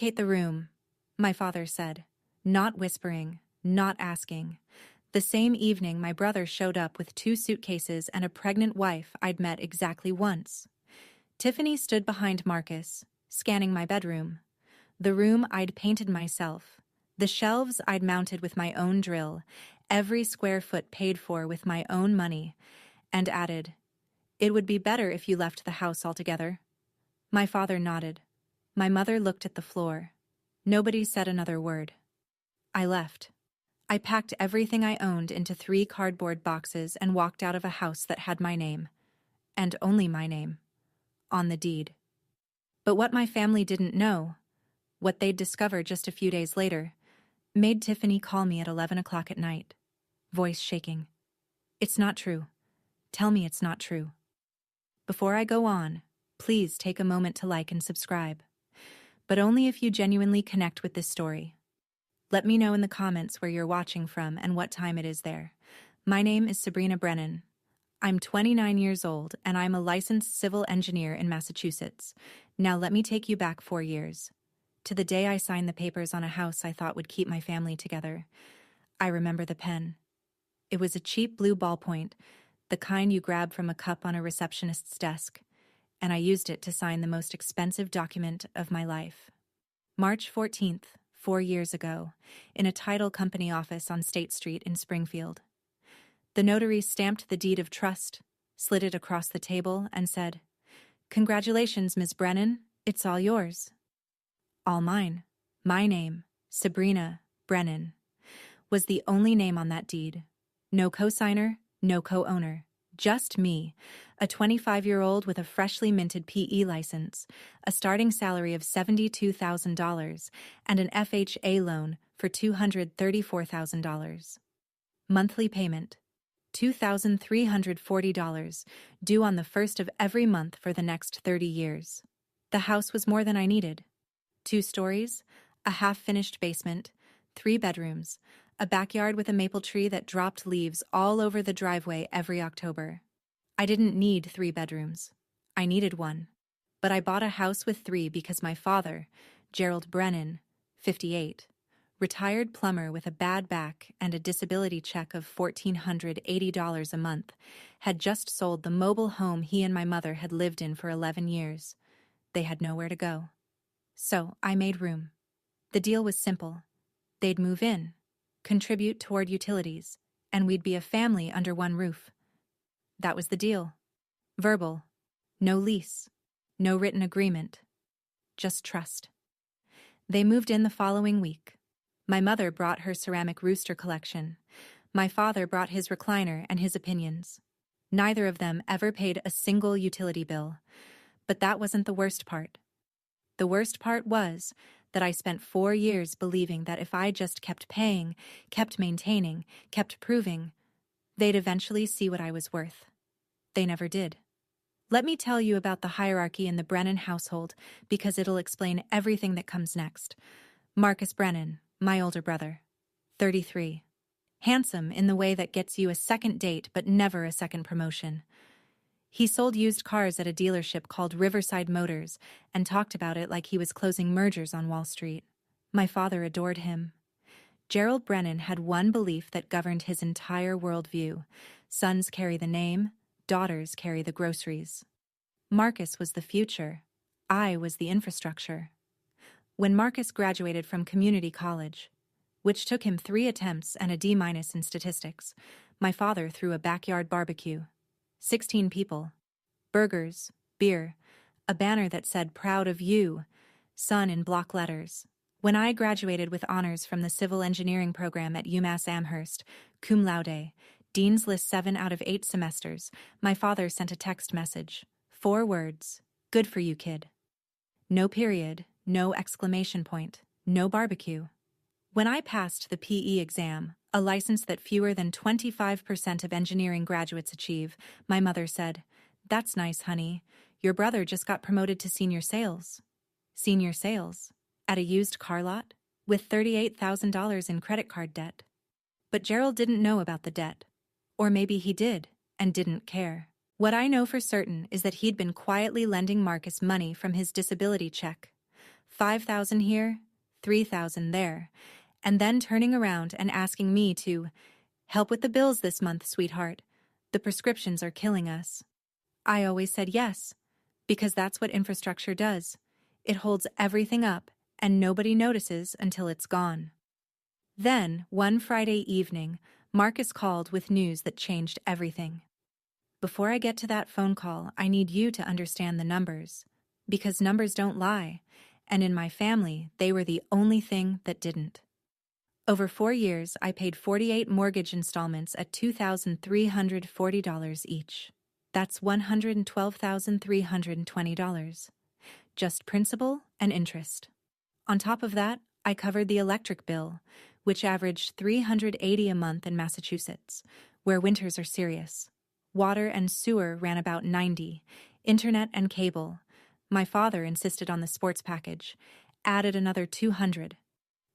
Vacate the room, my father said, not whispering, not asking. The same evening, my brother showed up with 2 suitcases and a pregnant wife I'd met exactly once. Tiffany stood behind Marcus, scanning my bedroom. The room I'd painted myself, the shelves I'd mounted with my own drill, every square foot paid for with my own money, and added, "It would be better if you left the house altogether." My father nodded. My mother looked at the floor. Nobody said another word. I left. I packed everything I owned into 3 cardboard boxes and walked out of a house that had my name, and only my name, on the deed. But what my family didn't know, what they'd discover just a few days later, made Tiffany call me at 11 o'clock at night, voice shaking. "It's not true. Tell me it's not true." Before I go on, please take a moment to like and subscribe. But only if you genuinely connect with this story. Let me know in the comments where you're watching from and what time it is there. My name is Sabrina Brennan. I'm 29 years old and I'm a licensed civil engineer in Massachusetts. Now let me take you back 4 years. To the day I signed the papers on a house I thought would keep my family together. I remember the pen. It was a cheap blue ballpoint, the kind you grab from a cup on a receptionist's desk, and I used it to sign the most expensive document of my life. March 14th, 4 years ago, in a title company office on State Street in Springfield. The notary stamped the deed of trust, slid it across the table, and said, "Congratulations, Ms. Brennan, it's all yours." All mine. My name, Sabrina Brennan, was the only name on that deed. No co-signer, no co-owner. Just me, a 25-year-old with a freshly minted PE license, a starting salary of $72,000, and an FHA loan for $234,000. Monthly payment, $2,340, due on the first of every month for the next 30 years. The house was more than I needed. 2 stories, a half-finished basement, 3 bedrooms, a backyard with a maple tree that dropped leaves all over the driveway every October. I didn't need 3 bedrooms. I needed 1. But I bought a house with 3 because my father, Gerald Brennan, 58, retired plumber with a bad back and a disability check of $1,480 a month, had just sold the mobile home he and my mother had lived in for 11 years. They had nowhere to go. So I made room. The deal was simple. They'd move in, contribute toward utilities, and we'd be a family under one roof. That was the deal. Verbal. No lease. No written agreement. Just trust. They moved in the following week. My mother brought her ceramic rooster collection. My father brought his recliner and his opinions. Neither of them ever paid a single utility bill. But that wasn't the worst part. The worst part was that I spent 4 years believing that if I just kept paying, kept maintaining, kept proving, they'd eventually see what I was worth. They never did. Let me tell you about the hierarchy in the Brennan household because it'll explain everything that comes next. Marcus Brennan, my older brother, 33. Handsome in the way that gets you a second date but never a second promotion. He sold used cars at a dealership called Riverside Motors and talked about it like he was closing mergers on Wall Street. My father adored him. Gerald Brennan had one belief that governed his entire worldview. Sons carry the name, daughters carry the groceries. Marcus was the future. I was the infrastructure. When Marcus graduated from community college, which took him 3 attempts and a D- in statistics, my father threw a backyard barbecue. 16 people, burgers, beer, a banner that said "Proud of You," son in block letters. When I graduated with honors from the civil engineering program at UMass Amherst, cum laude, Dean's List 7 out of 8 semesters, my father sent a text message. 4 words, "Good for you, kid." No period, no exclamation point, no barbecue. When I passed the PE exam, a license that fewer than 25% of engineering graduates achieve, my mother said, "That's nice, honey. Your brother just got promoted to senior sales." Senior sales? At a used car lot? With $38,000 in credit card debt. But Gerald didn't know about the debt. Or maybe he did, and didn't care. What I know for certain is that he'd been quietly lending Marcus money from his disability check. $5,000 here, $3,000 there, and then turning around and asking me to help with the bills this month, sweetheart. The prescriptions are killing us. I always said yes, because that's what infrastructure does. It holds everything up, and nobody notices until it's gone. Then, one Friday evening, Marcus called with news that changed everything. Before I get to that phone call, I need you to understand the numbers, because numbers don't lie, and in my family, they were the only thing that didn't. Over 4 years, I paid 48 mortgage installments at $2,340 each. That's $112,320. Just principal and interest. On top of that, I covered the electric bill, which averaged $380 a month in Massachusetts, where winters are serious. Water and sewer ran about $90, internet and cable. My father insisted on the sports package, added another $200.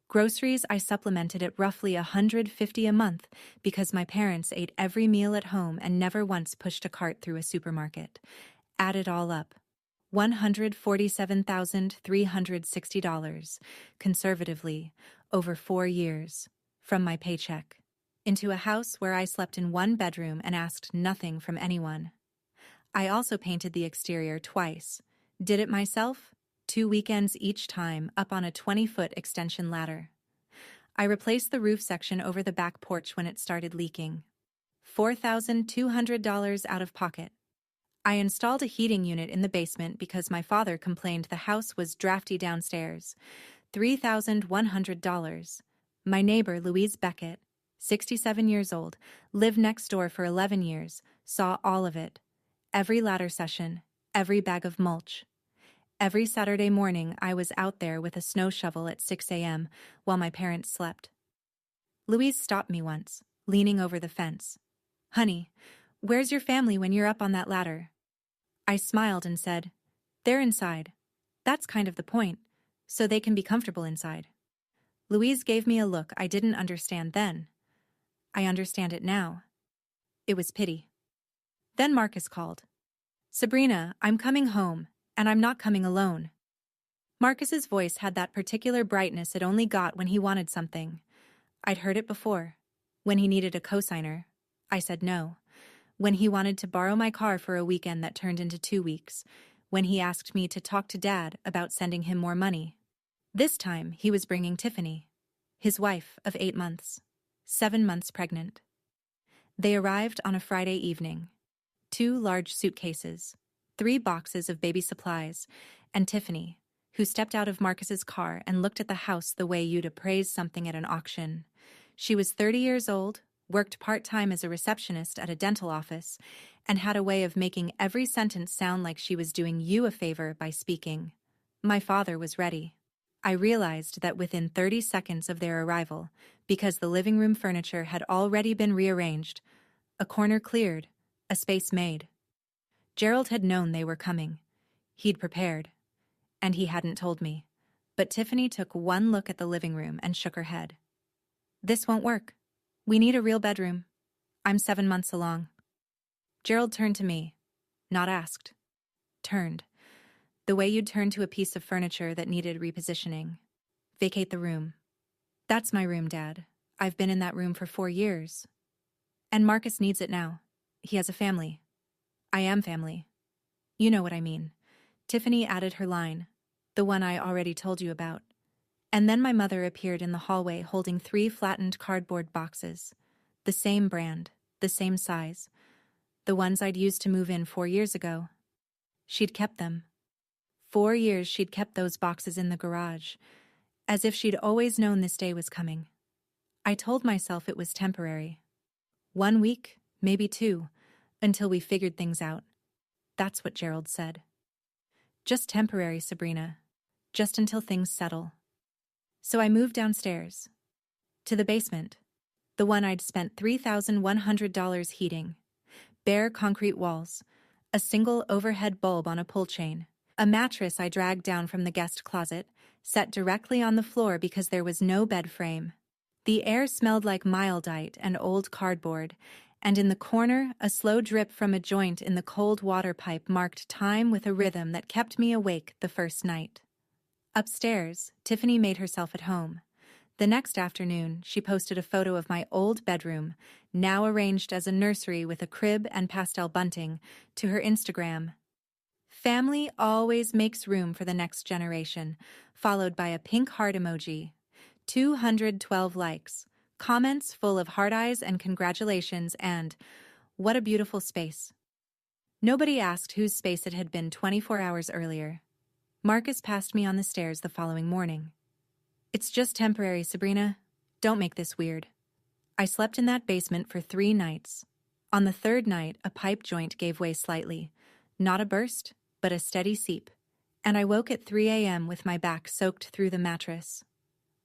Groceries I supplemented at roughly $150 a month because my parents ate every meal at home and never once pushed a cart through a supermarket. Add it all up. $147,360, conservatively, over 4 years, from my paycheck, into a house where I slept in one bedroom and asked nothing from anyone. I also painted the exterior twice. Did it myself? 2 weekends each time, up on a 20-foot extension ladder. I replaced the roof section over the back porch when it started leaking. $4,200 out of pocket. I installed a heating unit in the basement because my father complained the house was drafty downstairs. $3,100. My neighbor, Louise Vacate, 67 years old, lived next door for 11 years, saw all of it. Every ladder session, every bag of mulch. Every Saturday morning, I was out there with a snow shovel at 6 a.m. while my parents slept. Louise stopped me once, leaning over the fence. "Honey, where's your family when you're up on that ladder?" I smiled and said, "They're inside. That's kind of the point, so they can be comfortable inside." Louise gave me a look I didn't understand then. I understand it now. It was pity. Then Marcus called. "Sabrina, I'm coming home, and I'm not coming alone." Marcus's voice had that particular brightness it only got when he wanted something. I'd heard it before. When he needed a cosigner, I said no. When he wanted to borrow my car for a weekend that turned into 2 weeks. When he asked me to talk to Dad about sending him more money. This time, he was bringing Tiffany, his wife of 8 months, 7 months pregnant. They arrived on a Friday evening. 2 large suitcases, 3 boxes of baby supplies, and Tiffany, who stepped out of Marcus's car and looked at the house the way you'd appraise something at an auction. She was 30 years old, worked part-time as a receptionist at a dental office, and had a way of making every sentence sound like she was doing you a favor by speaking. My father was ready. I realized that within 30 seconds of their arrival, because the living room furniture had already been rearranged, a corner cleared, a space made. Gerald had known they were coming. He'd prepared. And he hadn't told me. But Tiffany took one look at the living room and shook her head. "This won't work. We need a real bedroom. I'm 7 months along." Gerald turned to me. Not asked. Turned. The way you'd turn to a piece of furniture that needed repositioning. "Vacate the room." "That's my room, Dad. I've been in that room for 4 years. And Marcus needs it now. He has a family. I am family. You know what I mean." Tiffany added her line, the one I already told you about. And then my mother appeared in the hallway holding 3 flattened cardboard boxes. The same brand, the same size. The ones I'd used to move in 4 years ago. She'd kept them. 4 years she'd kept those boxes in the garage, as if she'd always known this day was coming. I told myself it was temporary. 1 week, maybe 2, until we figured things out. That's what Gerald said. Just temporary, Sabrina. Just until things settle. So I moved downstairs. To the basement. The one I'd spent $3,100 heating. Bare concrete walls. A single overhead bulb on a pull chain. A mattress I dragged down from the guest closet, set directly on the floor because there was no bed frame. The air smelled like mildite and old cardboard, and in the corner, a slow drip from a joint in the cold water pipe marked time with a rhythm that kept me awake the first night. Upstairs, Tiffany made herself at home. The next afternoon, she posted a photo of my old bedroom, now arranged as a nursery with a crib and pastel bunting, to her Instagram. Family always makes room for the next generation, followed by a pink heart emoji. 212 likes, comments full of heart eyes and congratulations, and what a beautiful space. Nobody asked whose space it had been 24 hours earlier. Marcus passed me on the stairs the following morning. "It's just temporary, Sabrina. Don't make this weird." I slept in that basement for 3 nights. On the 3rd night, a pipe joint gave way slightly. Not a burst, but a steady seep. And I woke at 3 a.m. with my back soaked through the mattress.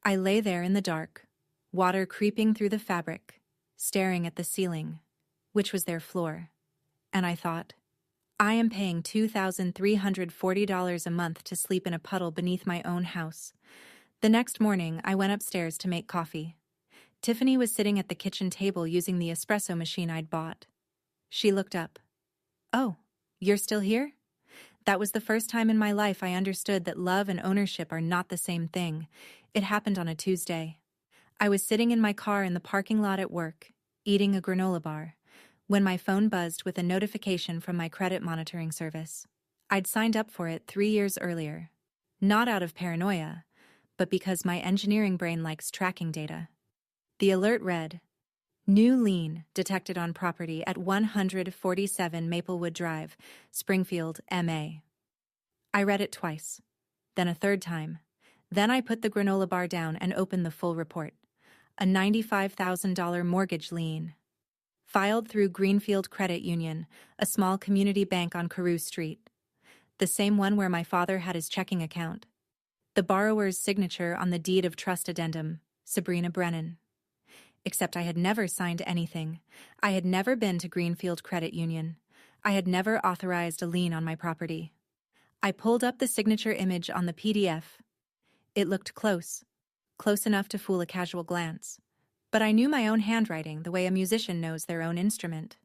I lay there in the dark, water creeping through the fabric, staring at the ceiling, which was their floor. And I thought, I am paying $2,340 a month to sleep in a puddle beneath my own house. The next morning, I went upstairs to make coffee. Tiffany was sitting at the kitchen table using the espresso machine I'd bought. She looked up. "Oh, you're still here?" That was the first time in my life I understood that love and ownership are not the same thing. It happened on a Tuesday. I was sitting in my car in the parking lot at work, eating a granola bar, when my phone buzzed with a notification from my credit monitoring service. I'd signed up for it 3 years earlier. Not out of paranoia, but because my engineering brain likes tracking data. The alert read, "New lien detected on property at 147 Maplewood Drive, Springfield, MA." I read it twice, then a 3rd time. Then I put the granola bar down and opened the full report. A $95,000 mortgage lien. Filed through Greenfield Credit Union, a small community bank on Carew Street. The same one where my father had his checking account. The borrower's signature on the deed of trust addendum, Sabrina Brennan. Except I had never signed anything. I had never been to Greenfield Credit Union. I had never authorized a lien on my property. I pulled up the signature image on the PDF. It looked close enough to fool a casual glance. But I knew my own handwriting the way a musician knows their own instrument.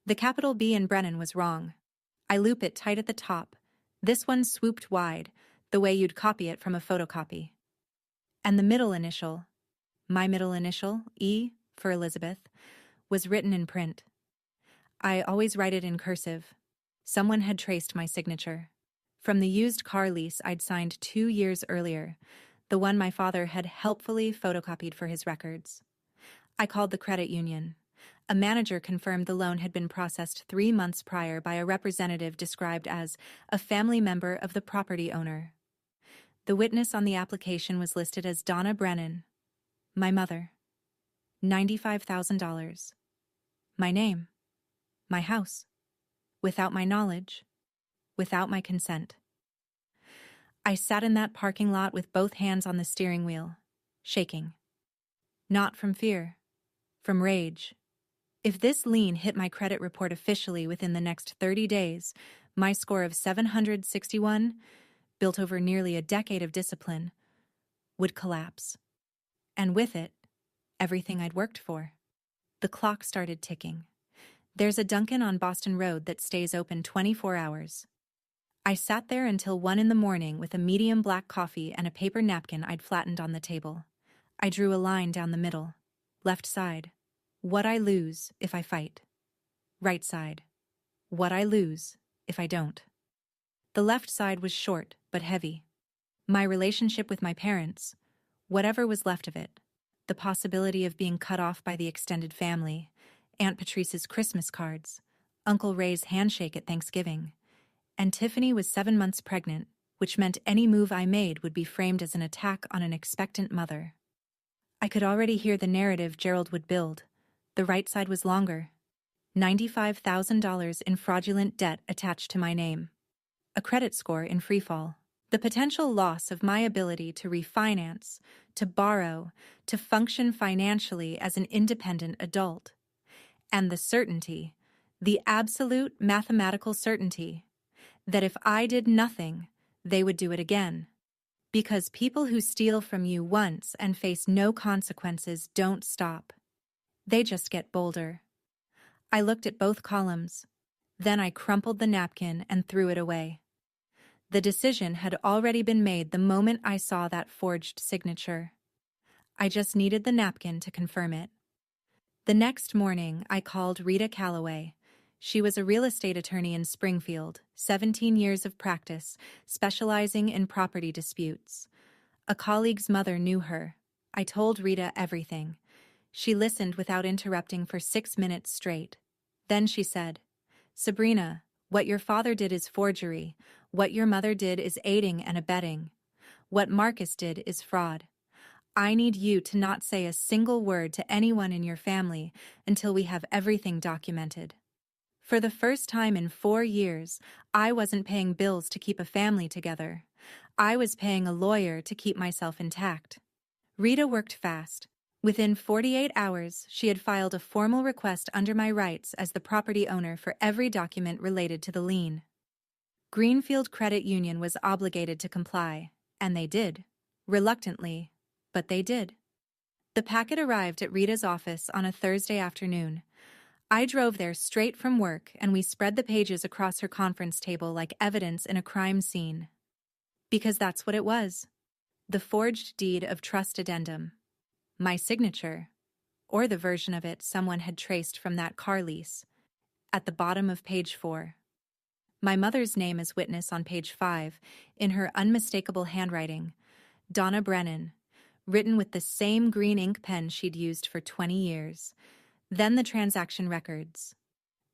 The capital B in Brennan was wrong. I loop it tight at the top. This one swooped wide, the way you'd copy it from a photocopy. And the middle initial, my middle initial, E for Elizabeth, was written in print. I always write it in cursive. Someone had traced my signature. From the used car lease I'd signed 2 years earlier, the one my father had helpfully photocopied for his records. I called the credit union. A manager confirmed the loan had been processed 3 months prior by a representative described as a family member of the property owner. The witness on the application was listed as Donna Brennan, my mother. $95,000. My name. My house. Without my knowledge. Without my consent. I sat in that parking lot with both hands on the steering wheel, shaking. Not from fear. From rage. If this lien hit my credit report officially within the next 30 days, my score of 761, built over nearly a decade of discipline, would collapse. And with it, everything I'd worked for. The clock started ticking. There's a Dunkin' on Boston Road that stays open 24 hours. I sat there until 1 in the morning with a medium black coffee and a paper napkin I'd flattened on the table. I drew a line down the middle. Left side. What I lose if I fight. Right side. What I lose if I don't. The left side was short but heavy. My relationship with my parents, whatever was left of it, the possibility of being cut off by the extended family, Aunt Patrice's Christmas cards, Uncle Ray's handshake at Thanksgiving, and Tiffany was 7 months pregnant, which meant any move I made would be framed as an attack on an expectant mother. I could already hear the narrative Gerald would build. The right side was longer. $95,000 in fraudulent debt attached to my name. A credit score in freefall. The potential loss of my ability to refinance, to borrow, to function financially as an independent adult. And the certainty, the absolute mathematical certainty, that if I did nothing, they would do it again. Because people who steal from you once and face no consequences don't stop. They just get bolder. I looked at both columns. Then I crumpled the napkin and threw it away. The decision had already been made the moment I saw that forged signature. I just needed the napkin to confirm it. The next morning, I called Rita Calloway. She was a real estate attorney in Springfield, 17 years of practice, specializing in property disputes. A colleague's mother knew her. I told Rita everything. She listened without interrupting for 6 minutes straight. Then she said, "Sabrina, what your father did is forgery. What your mother did is aiding and abetting. What Marcus did is fraud. I need you to not say a single word to anyone in your family until we have everything documented." For the first time in 4 years, I wasn't paying bills to keep a family together. I was paying a lawyer to keep myself intact. Rita worked fast. Within 48 hours, she had filed a formal request under my rights as the property owner for every document related to the lien. Greenfield Credit Union was obligated to comply, and they did. Reluctantly, but they did. The packet arrived at Rita's office on a Thursday afternoon. I drove there straight from work, and we spread the pages across her conference table like evidence in a crime scene. Because that's what it was. The forged deed of trust addendum. My signature, or the version of it someone had traced from that car lease, at the bottom of page 4. My mother's name as witness on page 5, in her unmistakable handwriting, Donna Brennan, written with the same green ink pen she'd used for 20 years. Then the transaction records.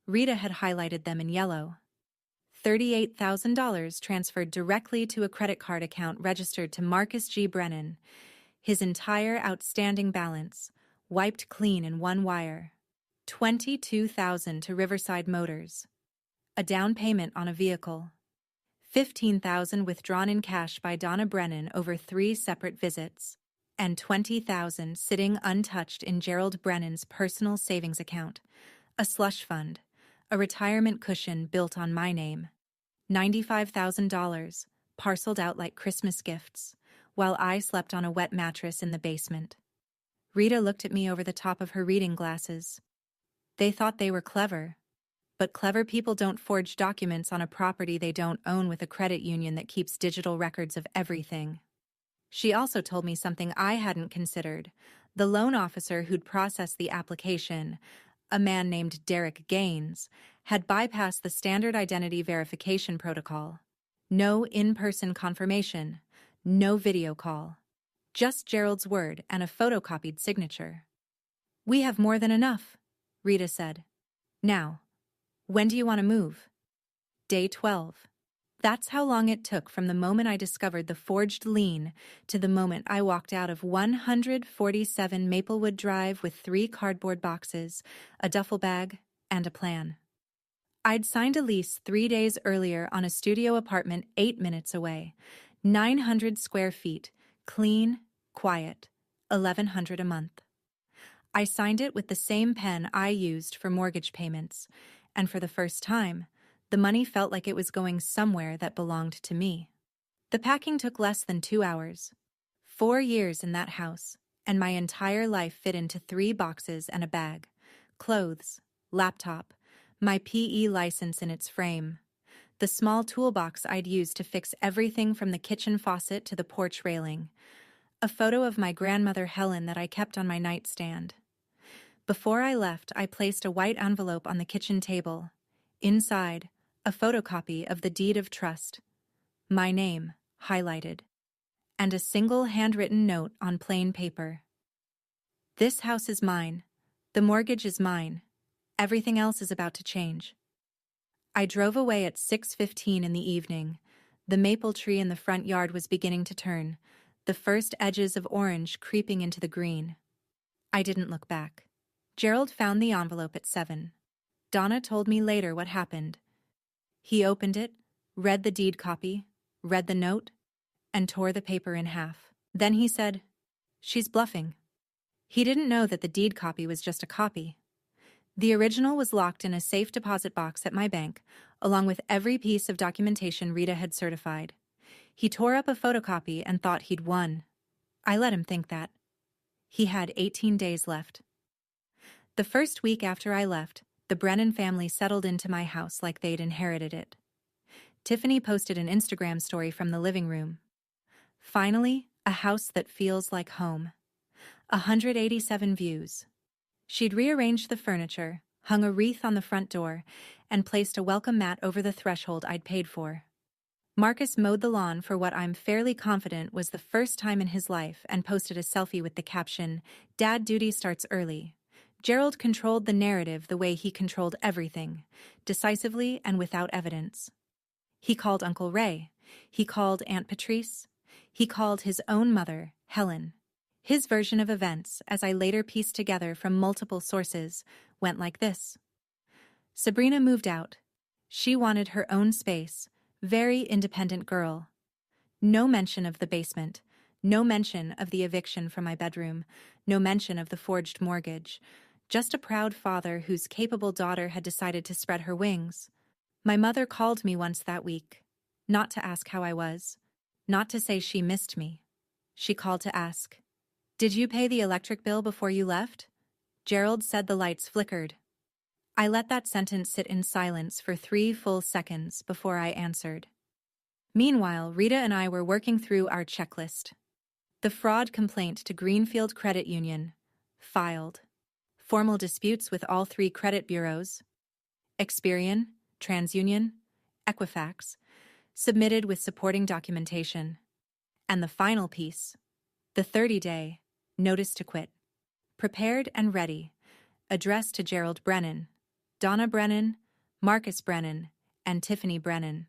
Rita had highlighted them in yellow. $38,000 transferred directly to a credit card account registered to Marcus G. Brennan. His entire outstanding balance, wiped clean in one wire. $22,000 to Riverside Motors. A down payment on a vehicle. $15,000 withdrawn in cash by Donna Brennan over 3 separate visits. And $20,000 sitting untouched in Gerald Brennan's personal savings account, a slush fund, a retirement cushion built on my name. $95,000, parceled out like Christmas gifts, while I slept on a wet mattress in the basement. Rita looked at me over the top of her reading glasses. They thought they were clever. But clever people don't forge documents on a property they don't own with a credit union that keeps digital records of everything. She also told me something I hadn't considered. The loan officer who'd processed the application, a man named Derek Gaines, had bypassed the standard identity verification protocol. No in-person confirmation, no video call. Just Gerald's word and a photocopied signature. "We have more than enough," Rita said. "Now, when do you want to move?" Day 12. That's how long it took from the moment I discovered the forged lien to the moment I walked out of 147 Maplewood Drive with 3 cardboard boxes, a duffel bag, and a plan. I'd signed a lease 3 days earlier on a studio apartment 8 minutes away, 900 square feet, clean, quiet, $1,100 a month. I signed it with the same pen I used for mortgage payments, and for the first time, the money felt like it was going somewhere that belonged to me. The packing took less than 2 hours. 4 years in that house, and my entire life fit into 3 boxes and a bag. Clothes, laptop, my PE license in its frame, the small toolbox I'd used to fix everything from the kitchen faucet to the porch railing, a photo of my grandmother Helen that I kept on my nightstand. Before I left, I placed a white envelope on the kitchen table. Inside, a photocopy of the deed of trust, my name highlighted, and a single handwritten note on plain paper. "This house is mine. The mortgage is mine. Everything else is about to change." I drove away at 6:15 in the evening. The maple tree in the front yard was beginning to turn, the first edges of orange creeping into the green. I didn't look back. Gerald found the envelope at 7. Donna told me later what happened. He opened it, read the deed copy, read the note, and tore the paper in half. Then he said, "She's bluffing." He didn't know that the deed copy was just a copy. The original was locked in a safe deposit box at my bank, along with every piece of documentation Rita had certified. He tore up a photocopy and thought he'd won. I let him think that. He had 18 days left. The first week after I left, the Brennan family settled into my house like they'd inherited it. Tiffany posted an Instagram story from the living room. Finally, a house that feels like home. 187 views. She'd rearranged the furniture, hung a wreath on the front door, and placed a welcome mat over the threshold I'd paid for. Marcus mowed the lawn for what I'm fairly confident was the first time in his life and posted a selfie with the caption, "Dad duty starts early." Gerald controlled the narrative the way he controlled everything, decisively and without evidence. He called Uncle Ray. He called Aunt Patrice. He called his own mother, Helen. His version of events, as I later pieced together from multiple sources, went like this. Sabrina moved out. She wanted her own space, very independent girl. No mention of the basement, no mention of the eviction from my bedroom, no mention of the forged mortgage. Just a proud father whose capable daughter had decided to spread her wings. My mother called me once that week, not to ask how I was, not to say she missed me. She called to ask, "Did you pay the electric bill before you left?" Gerald said the lights flickered. I let that sentence sit in silence for 3 full seconds before I answered. Meanwhile, Rita and I were working through our checklist. The fraud complaint to Greenfield Credit Union. Filed. Formal disputes with all 3 credit bureaus. Experian, TransUnion, Equifax. Submitted with supporting documentation. And the final piece. The 30-day notice to quit. Prepared and ready. Addressed to Gerald Brennan, Donna Brennan, Marcus Brennan, and Tiffany Brennan.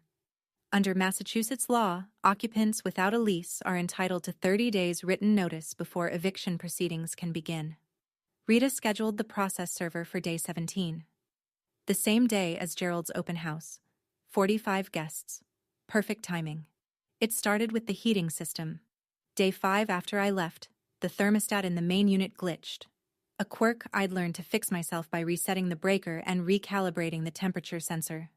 Under Massachusetts law, occupants without a lease are entitled to 30 days written notice before eviction proceedings can begin. Rita scheduled the process server for day 17. The same day as Gerald's open house. 45 guests. Perfect timing. It started with the heating system. Day 5 after I left, the thermostat in the main unit glitched. A quirk I'd learned to fix myself by resetting the breaker and recalibrating the temperature sensor.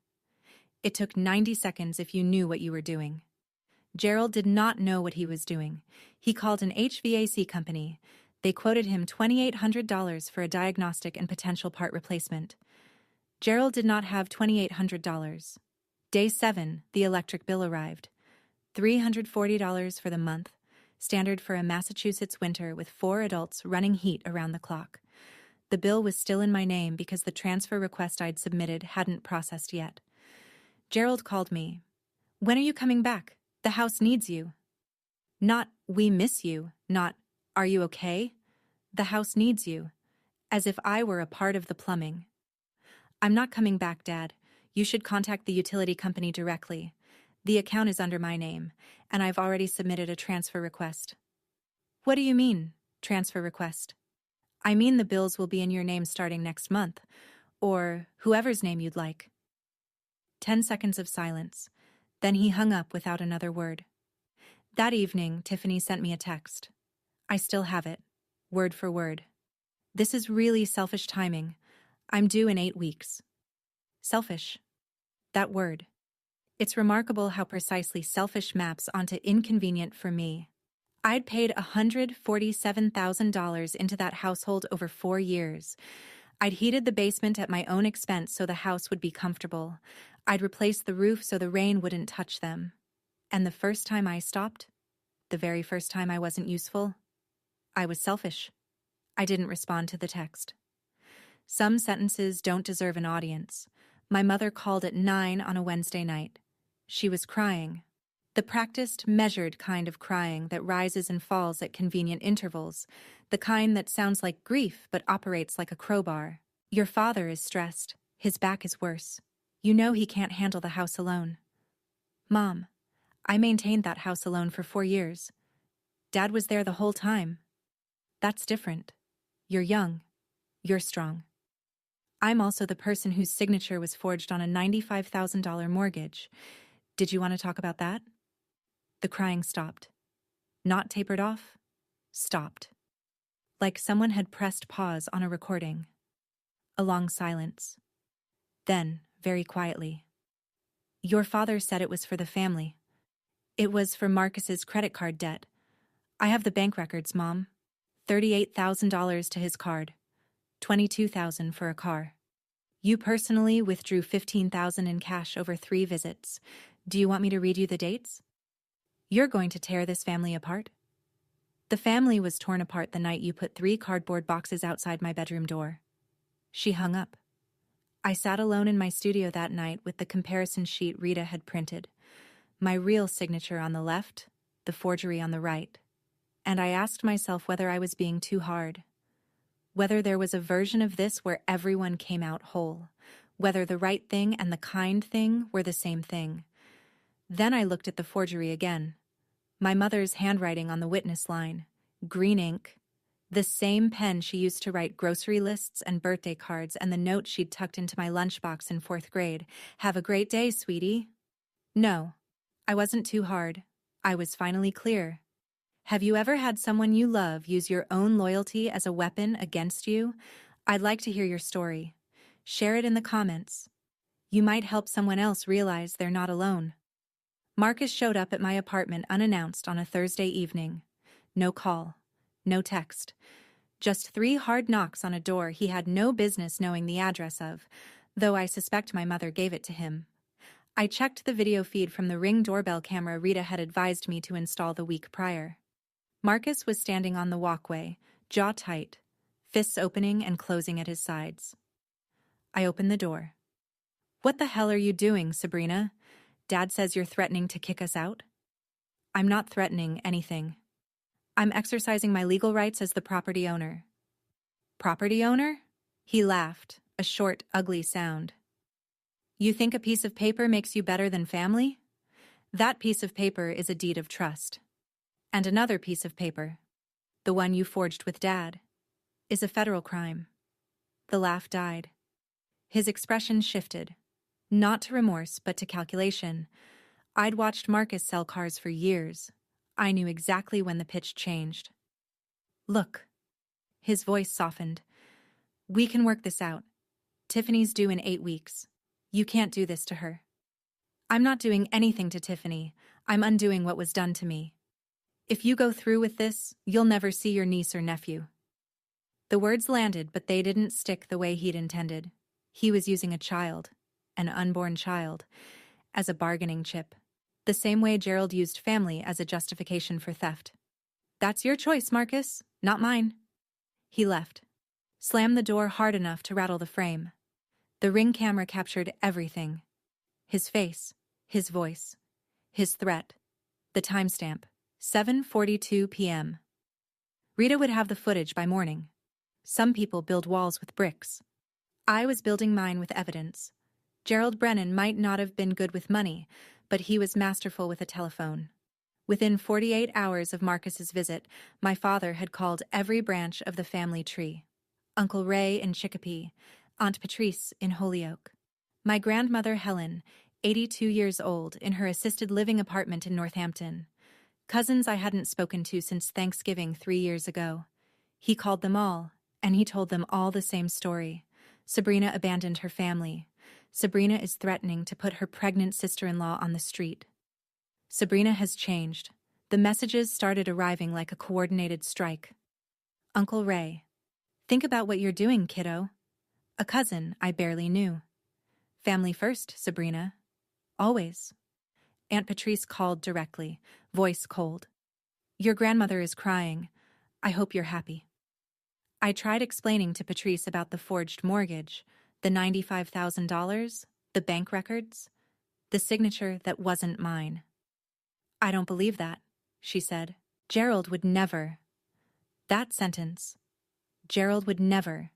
It took 90 seconds if you knew what you were doing. Gerald did not know what he was doing. He called an HVAC company. They quoted him $2,800 for a diagnostic and potential part replacement. Gerald did not have $2,800. Day 7, the electric bill arrived. $340 for the month. Standard for a Massachusetts winter with 4 adults running heat around the clock. The bill was still in my name because the transfer request I'd submitted hadn't processed yet. Gerald called me. "When are you coming back? The house needs you." Not, "We miss you," not, "Are you okay?" The house needs you. As if I were a part of the plumbing. "I'm not coming back, Dad. You should contact the utility company directly. The account is under my name, and I've already submitted a transfer request." "What do you mean, transfer request?" "I mean the bills will be in your name starting next month, or whoever's name you'd like." 10 seconds of silence. Then he hung up without another word. That evening, Tiffany sent me a text. I still have it, word for word. "This is really selfish timing. I'm due in 8 weeks." Selfish. That word. It's remarkable how precisely selfish maps onto inconvenient for me. I'd paid $147,000 into that household over 4 years. I'd heated the basement at my own expense so the house would be comfortable. I'd replaced the roof so the rain wouldn't touch them. And the first time I stopped, the very first time I wasn't useful, I was selfish. I didn't respond to the text. Some sentences don't deserve an audience. My mother called at 9 on a Wednesday night. She was crying. The practiced, measured kind of crying that rises and falls at convenient intervals, the kind that sounds like grief but operates like a crowbar. "Your father is stressed. His back is worse. You know he can't handle the house alone." "Mom, I maintained that house alone for 4 years. Dad was there the whole time." "That's different. You're young. You're strong. I'm also the person whose signature was forged on a $95,000 mortgage. Did you want to talk about that?" The crying stopped. Not tapered off. Stopped. Like someone had pressed pause on a recording. A long silence. Then, very quietly, "Your father said it was for the family. It was for Marcus's credit card debt. I have the bank records, Mom. $38,000 to his card. $22,000 for a car. You personally withdrew $15,000 in cash over 3 visits. Do you want me to read you the dates? You're going to tear this family apart. The family was torn apart the night you put 3 cardboard boxes outside my bedroom door. She hung up. I sat alone in my studio that night with the comparison sheet Rita had printed. My real signature on the left, the forgery on the right. And I asked myself whether I was being too hard. Whether there was a version of this where everyone came out whole. Whether the right thing and the kind thing were the same thing. Then I looked at the forgery again. My mother's handwriting on the witness line. Green ink. The same pen she used to write grocery lists and birthday cards, and the note she'd tucked into my lunchbox in 4th grade. Have a great day, sweetie. No, I wasn't too hard. I was finally clear. Have you ever had someone you love use your own loyalty as a weapon against you? I'd like to hear your story. Share it in the comments. You might help someone else realize they're not alone. Marcus showed up at my apartment unannounced on a Thursday evening. No call. No text. Just 3 hard knocks on a door he had no business knowing the address of, though I suspect my mother gave it to him. I checked the video feed from the Ring doorbell camera Rita had advised me to install the week prior. Marcus was standing on the walkway, jaw tight, fists opening and closing at his sides. I opened the door. What the hell are you doing, Sabrina? Dad says you're threatening to kick us out? I'm not threatening anything. I'm exercising my legal rights as the property owner. Property owner? He laughed, a short, ugly sound. You think a piece of paper makes you better than family? That piece of paper is a deed of trust. And another piece of paper, the one you forged with Dad, is a federal crime. The laugh died. His expression shifted, not to remorse but to calculation. I'd watched Marcus sell cars for years. I knew exactly when the pitch changed. Look. His voice softened. We can work this out. Tiffany's due in 8 weeks. You can't do this to her. I'm not doing anything to Tiffany. I'm undoing what was done to me. If you go through with this, you'll never see your niece or nephew. The words landed, but they didn't stick the way he'd intended. He was using a child, an unborn child, as a bargaining chip. The same way Gerald used family as a justification for theft. That's your choice, Marcus, not mine. He left. Slammed the door hard enough to rattle the frame. The Ring camera captured everything. His face, his voice, his threat, the timestamp, 7:42 p.m. Rita would have the footage by morning. Some people build walls with bricks. I was building mine with evidence. Gerald Brennan might not have been good with money, but he was masterful with a telephone. Within 48 hours of Marcus's visit, my father had called every branch of the family tree. Uncle Ray in Chicopee, Aunt Patrice in Holyoke. My grandmother Helen, 82 years old, in her assisted living apartment in Northampton. Cousins I hadn't spoken to since Thanksgiving 3 years ago. He called them all, and he told them all the same story. Sabrina abandoned her family. Sabrina is threatening to put her pregnant sister-in-law on the street. Sabrina has changed. The messages started arriving like a coordinated strike. Uncle Ray. Think about what you're doing, kiddo. A cousin I barely knew. Family first, Sabrina. Always. Aunt Patrice called directly, voice cold. Your grandmother is crying. I hope you're happy. I tried explaining to Patrice about the forged mortgage, the $95,000, the bank records, the signature that wasn't mine. I don't believe that, she said. Gerald would never. That sentence, Gerald would never,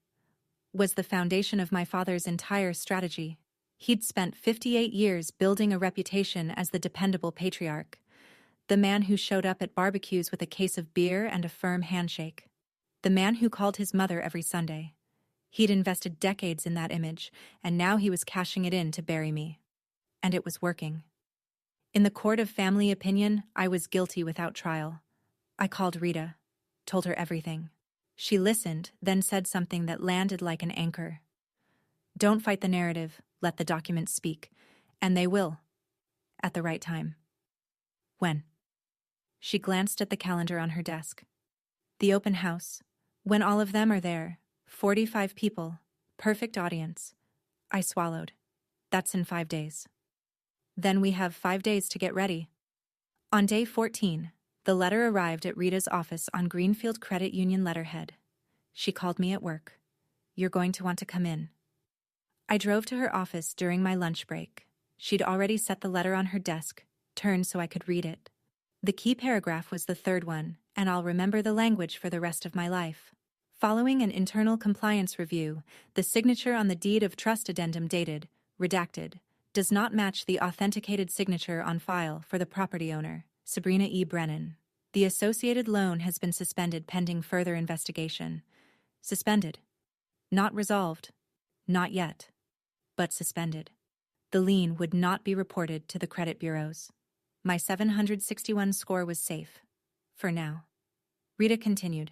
was the foundation of my father's entire strategy. He'd spent 58 years building a reputation as the dependable patriarch, the man who showed up at barbecues with a case of beer and a firm handshake, the man who called his mother every Sunday. He'd invested decades in that image, and now he was cashing it in to bury me. And it was working. In the court of family opinion, I was guilty without trial. I called Rita, told her everything. She listened, then said something that landed like an anchor. Don't fight the narrative, let the documents speak. And they will. At the right time. When? She glanced at the calendar on her desk. The open house. When all of them are there. 45 people. Perfect audience. I swallowed. That's in 5 days. Then we have 5 days to get ready. On day 14, the letter arrived at Rita's office on Greenfield Credit Union letterhead. She called me at work. You're going to want to come in. I drove to her office during my lunch break. She'd already set the letter on her desk, turned so I could read it. The key paragraph was the third one, and I'll remember the language for the rest of my life. Following an internal compliance review, the signature on the deed of trust addendum dated, redacted, does not match the authenticated signature on file for the property owner, Sabrina E. Brennan. The associated loan has been suspended pending further investigation. Suspended. Not resolved. Not yet. But suspended. The lien would not be reported to the credit bureaus. My 761 score was safe. For now. Rita continued.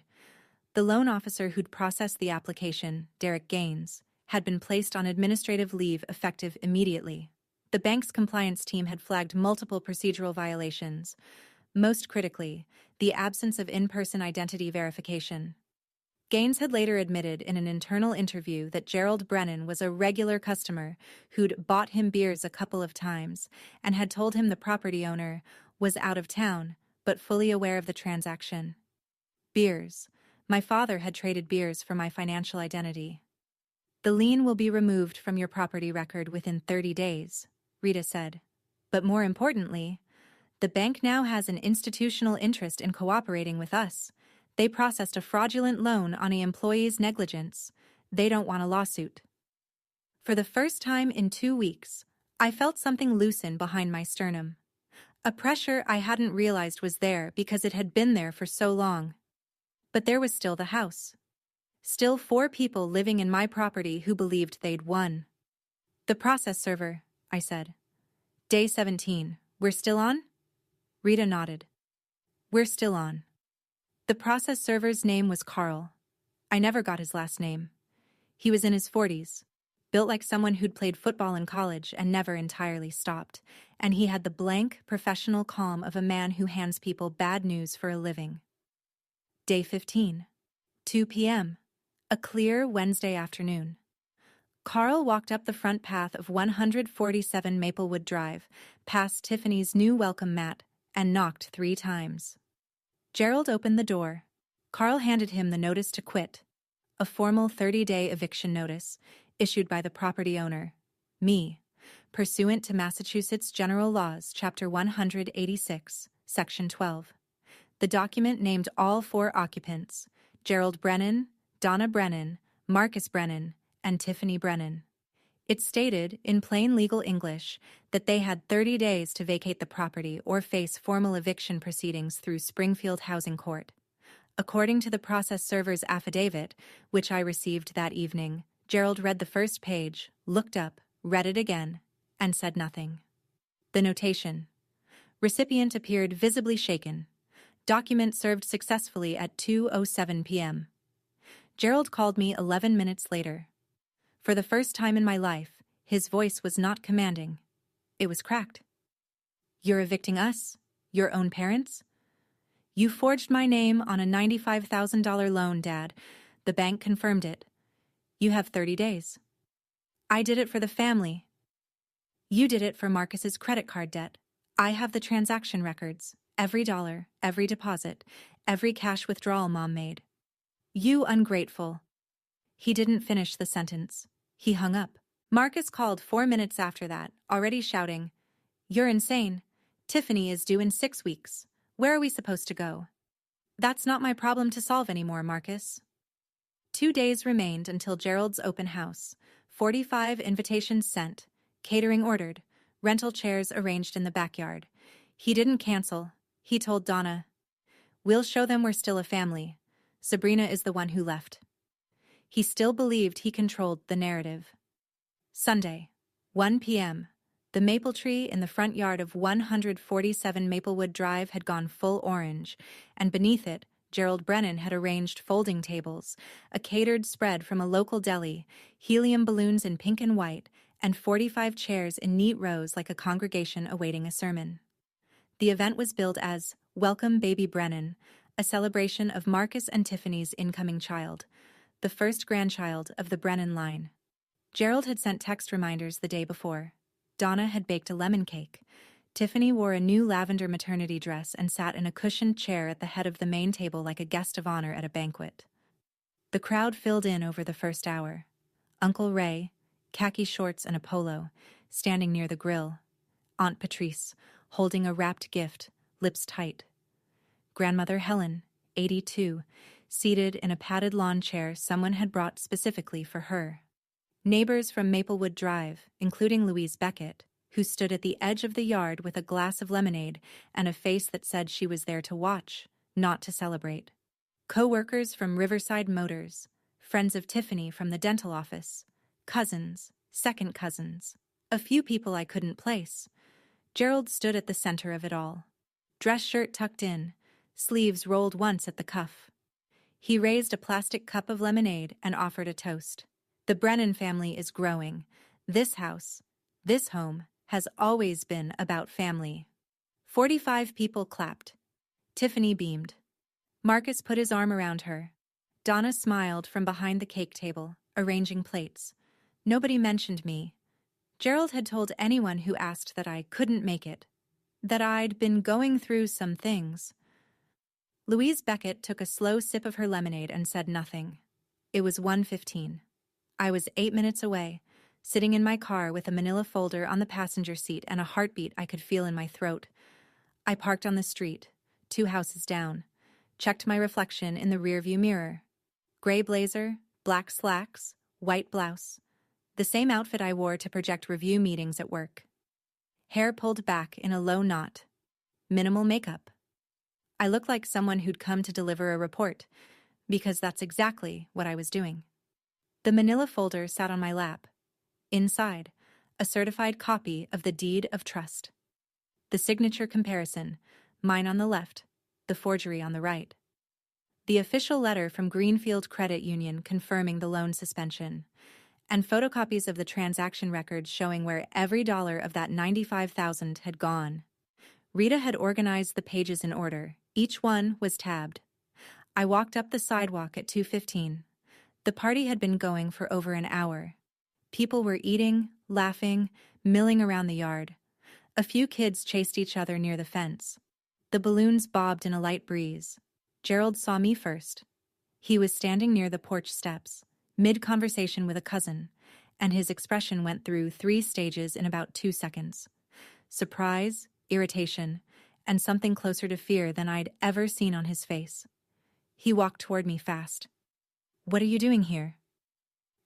The loan officer who'd processed the application, Derek Gaines, had been placed on administrative leave effective immediately. The bank's compliance team had flagged multiple procedural violations. Most critically, the absence of in-person identity verification. Gaines had later admitted in an internal interview that Gerald Brennan was a regular customer who'd bought him beers a couple of times and had told him the property owner was out of town but fully aware of the transaction. Beers. My father had traded beers for my financial identity. The lien will be removed from your property record within 30 days, Rita said. But more importantly, the bank now has an institutional interest in cooperating with us. They processed a fraudulent loan on an employee's negligence. They don't want a lawsuit. For the first time in 2 weeks, I felt something loosen behind my sternum. A pressure I hadn't realized was there because it had been there for so long. But there was still the house. Still 4 people living in my property who believed they'd won. The process server, I said. Day 17, we're still on? Rita nodded. We're still on. The process server's name was Carl. I never got his last name. He was in his 40s, built like someone who'd played football in college and never entirely stopped, and he had the blank, professional calm of a man who hands people bad news for a living. Day 15, 2 p.m., a clear Wednesday afternoon. Carl walked up the front path of 147 Maplewood Drive, past Tiffany's new welcome mat, and knocked 3 times. Gerald opened the door. Carl handed him the notice to quit, a formal 30-day eviction notice issued by the property owner, me, pursuant to Massachusetts General Laws, Chapter 186, Section 12. The document named all 4 occupants, Gerald Brennan, Donna Brennan, Marcus Brennan, and Tiffany Brennan. It stated, in plain legal English, that they had 30 days to vacate the property or face formal eviction proceedings through Springfield Housing Court. According to the process server's affidavit, which I received that evening, Gerald read the first page, looked up, read it again, and said nothing. The notation. Recipient appeared visibly shaken. Document served successfully at 2:07 p.m. Gerald called me 11 minutes later. For the first time in my life, his voice was not commanding. It was cracked. You're evicting us? Your own parents? You forged my name on a $95,000 loan, Dad. The bank confirmed it. You have 30 days. I did it for the family. You did it for Marcus's credit card debt. I have the transaction records, every dollar, every deposit, every cash withdrawal Mom made. You ungrateful. He didn't finish the sentence. He hung up. Marcus called 4 minutes after that, already shouting, You're insane. Tiffany is due in 6 weeks. Where are we supposed to go? That's not my problem to solve anymore, Marcus. 2 days remained until Gerald's open house. 45 invitations sent, catering ordered, rental chairs arranged in the backyard. He didn't cancel. He told Donna, We'll show them we're still a family. Sabrina is the one who left. He still believed he controlled the narrative. Sunday, 1 p.m., the maple tree in the front yard of 147 Maplewood Drive had gone full orange, and beneath it, Gerald Brennan had arranged folding tables, a catered spread from a local deli, helium balloons in pink and white, and 45 chairs in neat rows like a congregation awaiting a sermon. The event was billed as Welcome Baby Brennan, a celebration of Marcus and Tiffany's incoming child, the first grandchild of the Brennan line. Gerald had sent text reminders the day before. Donna had baked a lemon cake. Tiffany wore a new lavender maternity dress and sat in a cushioned chair at the head of the main table like a guest of honor at a banquet. The crowd filled in over the first hour. Uncle Ray, khaki shorts and a polo, standing near the grill. Aunt Patrice, holding a wrapped gift, lips tight. Grandmother Helen, 82, seated in a padded lawn chair someone had brought specifically for her. Neighbors from Maplewood Drive, including Louise Beckett, who stood at the edge of the yard with a glass of lemonade and a face that said she was there to watch, not to celebrate. Co-workers from Riverside Motors, friends of Tiffany from the dental office, cousins, second cousins, a few people I couldn't place. Gerald stood at the center of it all. Dress shirt tucked in, sleeves rolled once at the cuff. He raised a plastic cup of lemonade and offered a toast. The Brennan family is growing. This house, this home, has always been about family. 45 people clapped. Tiffany beamed. Marcus put his arm around her. Donna smiled from behind the cake table, arranging plates. Nobody mentioned me. Gerald had told anyone who asked that I couldn't make it, that I'd been going through some things. Louise Beckett took a slow sip of her lemonade and said nothing. It was 1:15. I was 8 minutes away, sitting in my car with a manila folder on the passenger seat and a heartbeat I could feel in my throat. I parked on the street, 2 houses down, checked my reflection in the rearview mirror. Gray blazer, black slacks, white blouse. The same outfit I wore to project review meetings at work. Hair pulled back in a low knot. Minimal makeup. I looked like someone who'd come to deliver a report, because that's exactly what I was doing. The manila folder sat on my lap. Inside, a certified copy of the deed of trust. The signature comparison, mine on the left, the forgery on the right. The official letter from Greenfield Credit Union confirming the loan suspension, and photocopies of the transaction records showing where every dollar of that $95,000 had gone. Rita had organized the pages in order. Each one was tabbed. I walked up the sidewalk at 2:15. The party had been going for over an hour. People were eating, laughing, milling around the yard. A few kids chased each other near the fence. The balloons bobbed in a light breeze. Gerald saw me first. He was standing near the porch steps, mid-conversation with a cousin, and his expression went through 3 stages in about 2 seconds. Surprise, irritation, and something closer to fear than I'd ever seen on his face. He walked toward me fast. "What are you doing here?"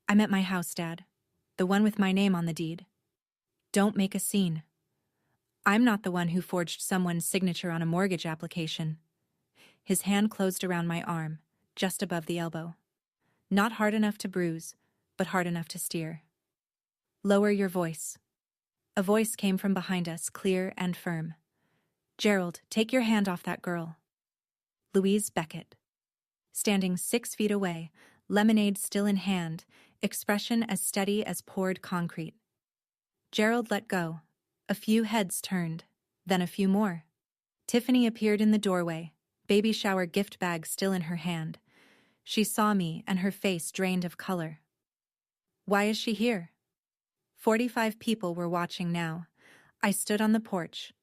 "I'm at my house, Dad. The one with my name on the deed." "Don't make a scene. I'm not the one who forged someone's signature on a mortgage application." His hand closed around my arm, just above the elbow. Not hard enough to bruise, but hard enough to steer. "Lower your voice." A voice came from behind us, clear and firm. "Gerald, take your hand off that girl." Louise Beckett. Standing 6 feet away, lemonade still in hand, expression as steady as poured concrete. Gerald let go. A few heads turned, then a few more. Tiffany appeared in the doorway, baby shower gift bag still in her hand. She saw me and her face drained of color. Why is she here? 45 people were watching now. I stood on the porch,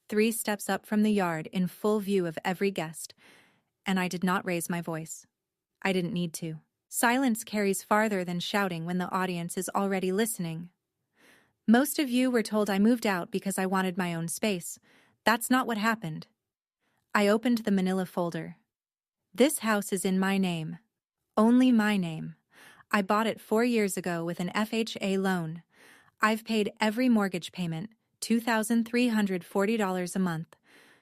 3 steps up from the yard in full view of every guest, and I did not raise my voice. I didn't need to. Silence carries farther than shouting when the audience is already listening. Most of you were told I moved out because I wanted my own space. That's not what happened. I opened the manila folder. This house is in my name. Only my name. I bought it 4 years ago with an FHA loan. I've paid every mortgage payment, $2,340 a month.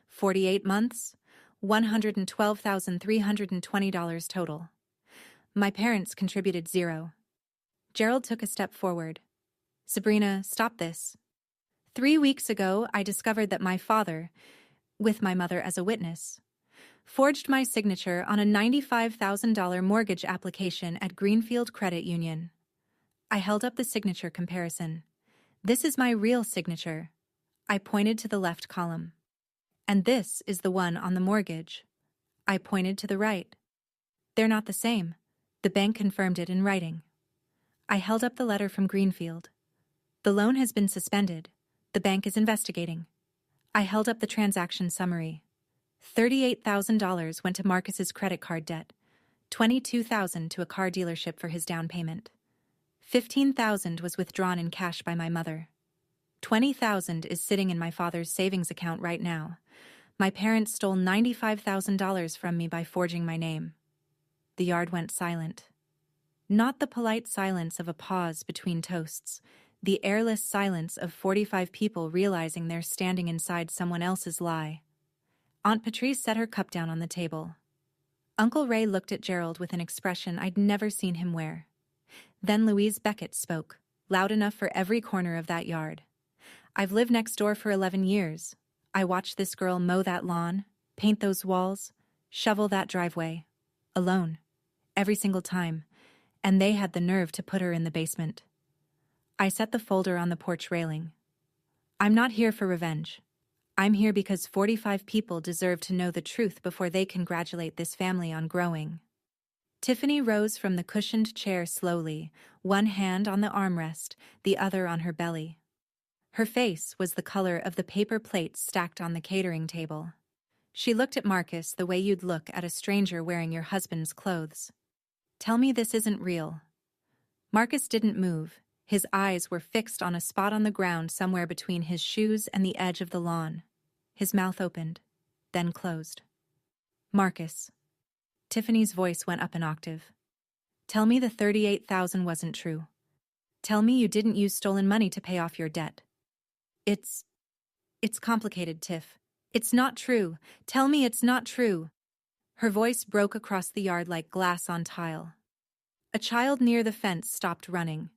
48 months, $112,320 total. My parents contributed $0. Gerald took a step forward. "Sabrina, stop this. 3 weeks ago, I discovered that my father, with my mother as a witness, forged my signature on a $95,000 mortgage application at Greenfield Credit Union." I held up the signature comparison. "This is my real signature." I pointed to the left column. "And this is the one on the mortgage." I pointed to the right. "They're not the same." The bank confirmed it in writing. I held up the letter from Greenfield. "The loan has been suspended. The bank is investigating. I held up the transaction summary. $38,000 went to Marcus's credit card debt, $22,000 to a car dealership for his down payment. $15,000 was withdrawn in cash by my mother. $20,000 is sitting in my father's savings account right now. My parents stole $95,000 from me by forging my name. The yard went silent. Not the polite silence of a pause between toasts, the airless silence of 45 people realizing they're standing inside someone else's lie. Aunt Patrice set her cup down on the table. Uncle Ray looked at Gerald with an expression I'd never seen him wear. Then Louise Beckett spoke, loud enough for every corner of that yard. I've lived next door for 11 years. I watched this girl mow that lawn, paint those walls, shovel that driveway. Alone. Every single time. And they had the nerve to put her in the basement. I set the folder on the porch railing. I'm not here for revenge. I'm here because 45 people deserve to know the truth before they congratulate this family on growing. Tiffany rose from the cushioned chair slowly, one hand on the armrest, the other on her belly. Her face was the color of the paper plates stacked on the catering table. She looked at Marcus the way you'd look at a stranger wearing your husband's clothes. Tell me this isn't real. Marcus didn't move. His eyes were fixed on a spot on the ground somewhere between his shoes and the edge of the lawn. His mouth opened, then closed. Marcus. Tiffany's voice went up an octave. Tell me the $38,000 wasn't true. Tell me you didn't use stolen money to pay off your debt. It's complicated, Tiff. It's not true. Tell me it's not true. Her voice broke across the yard like glass on tile. A child near the fence stopped running.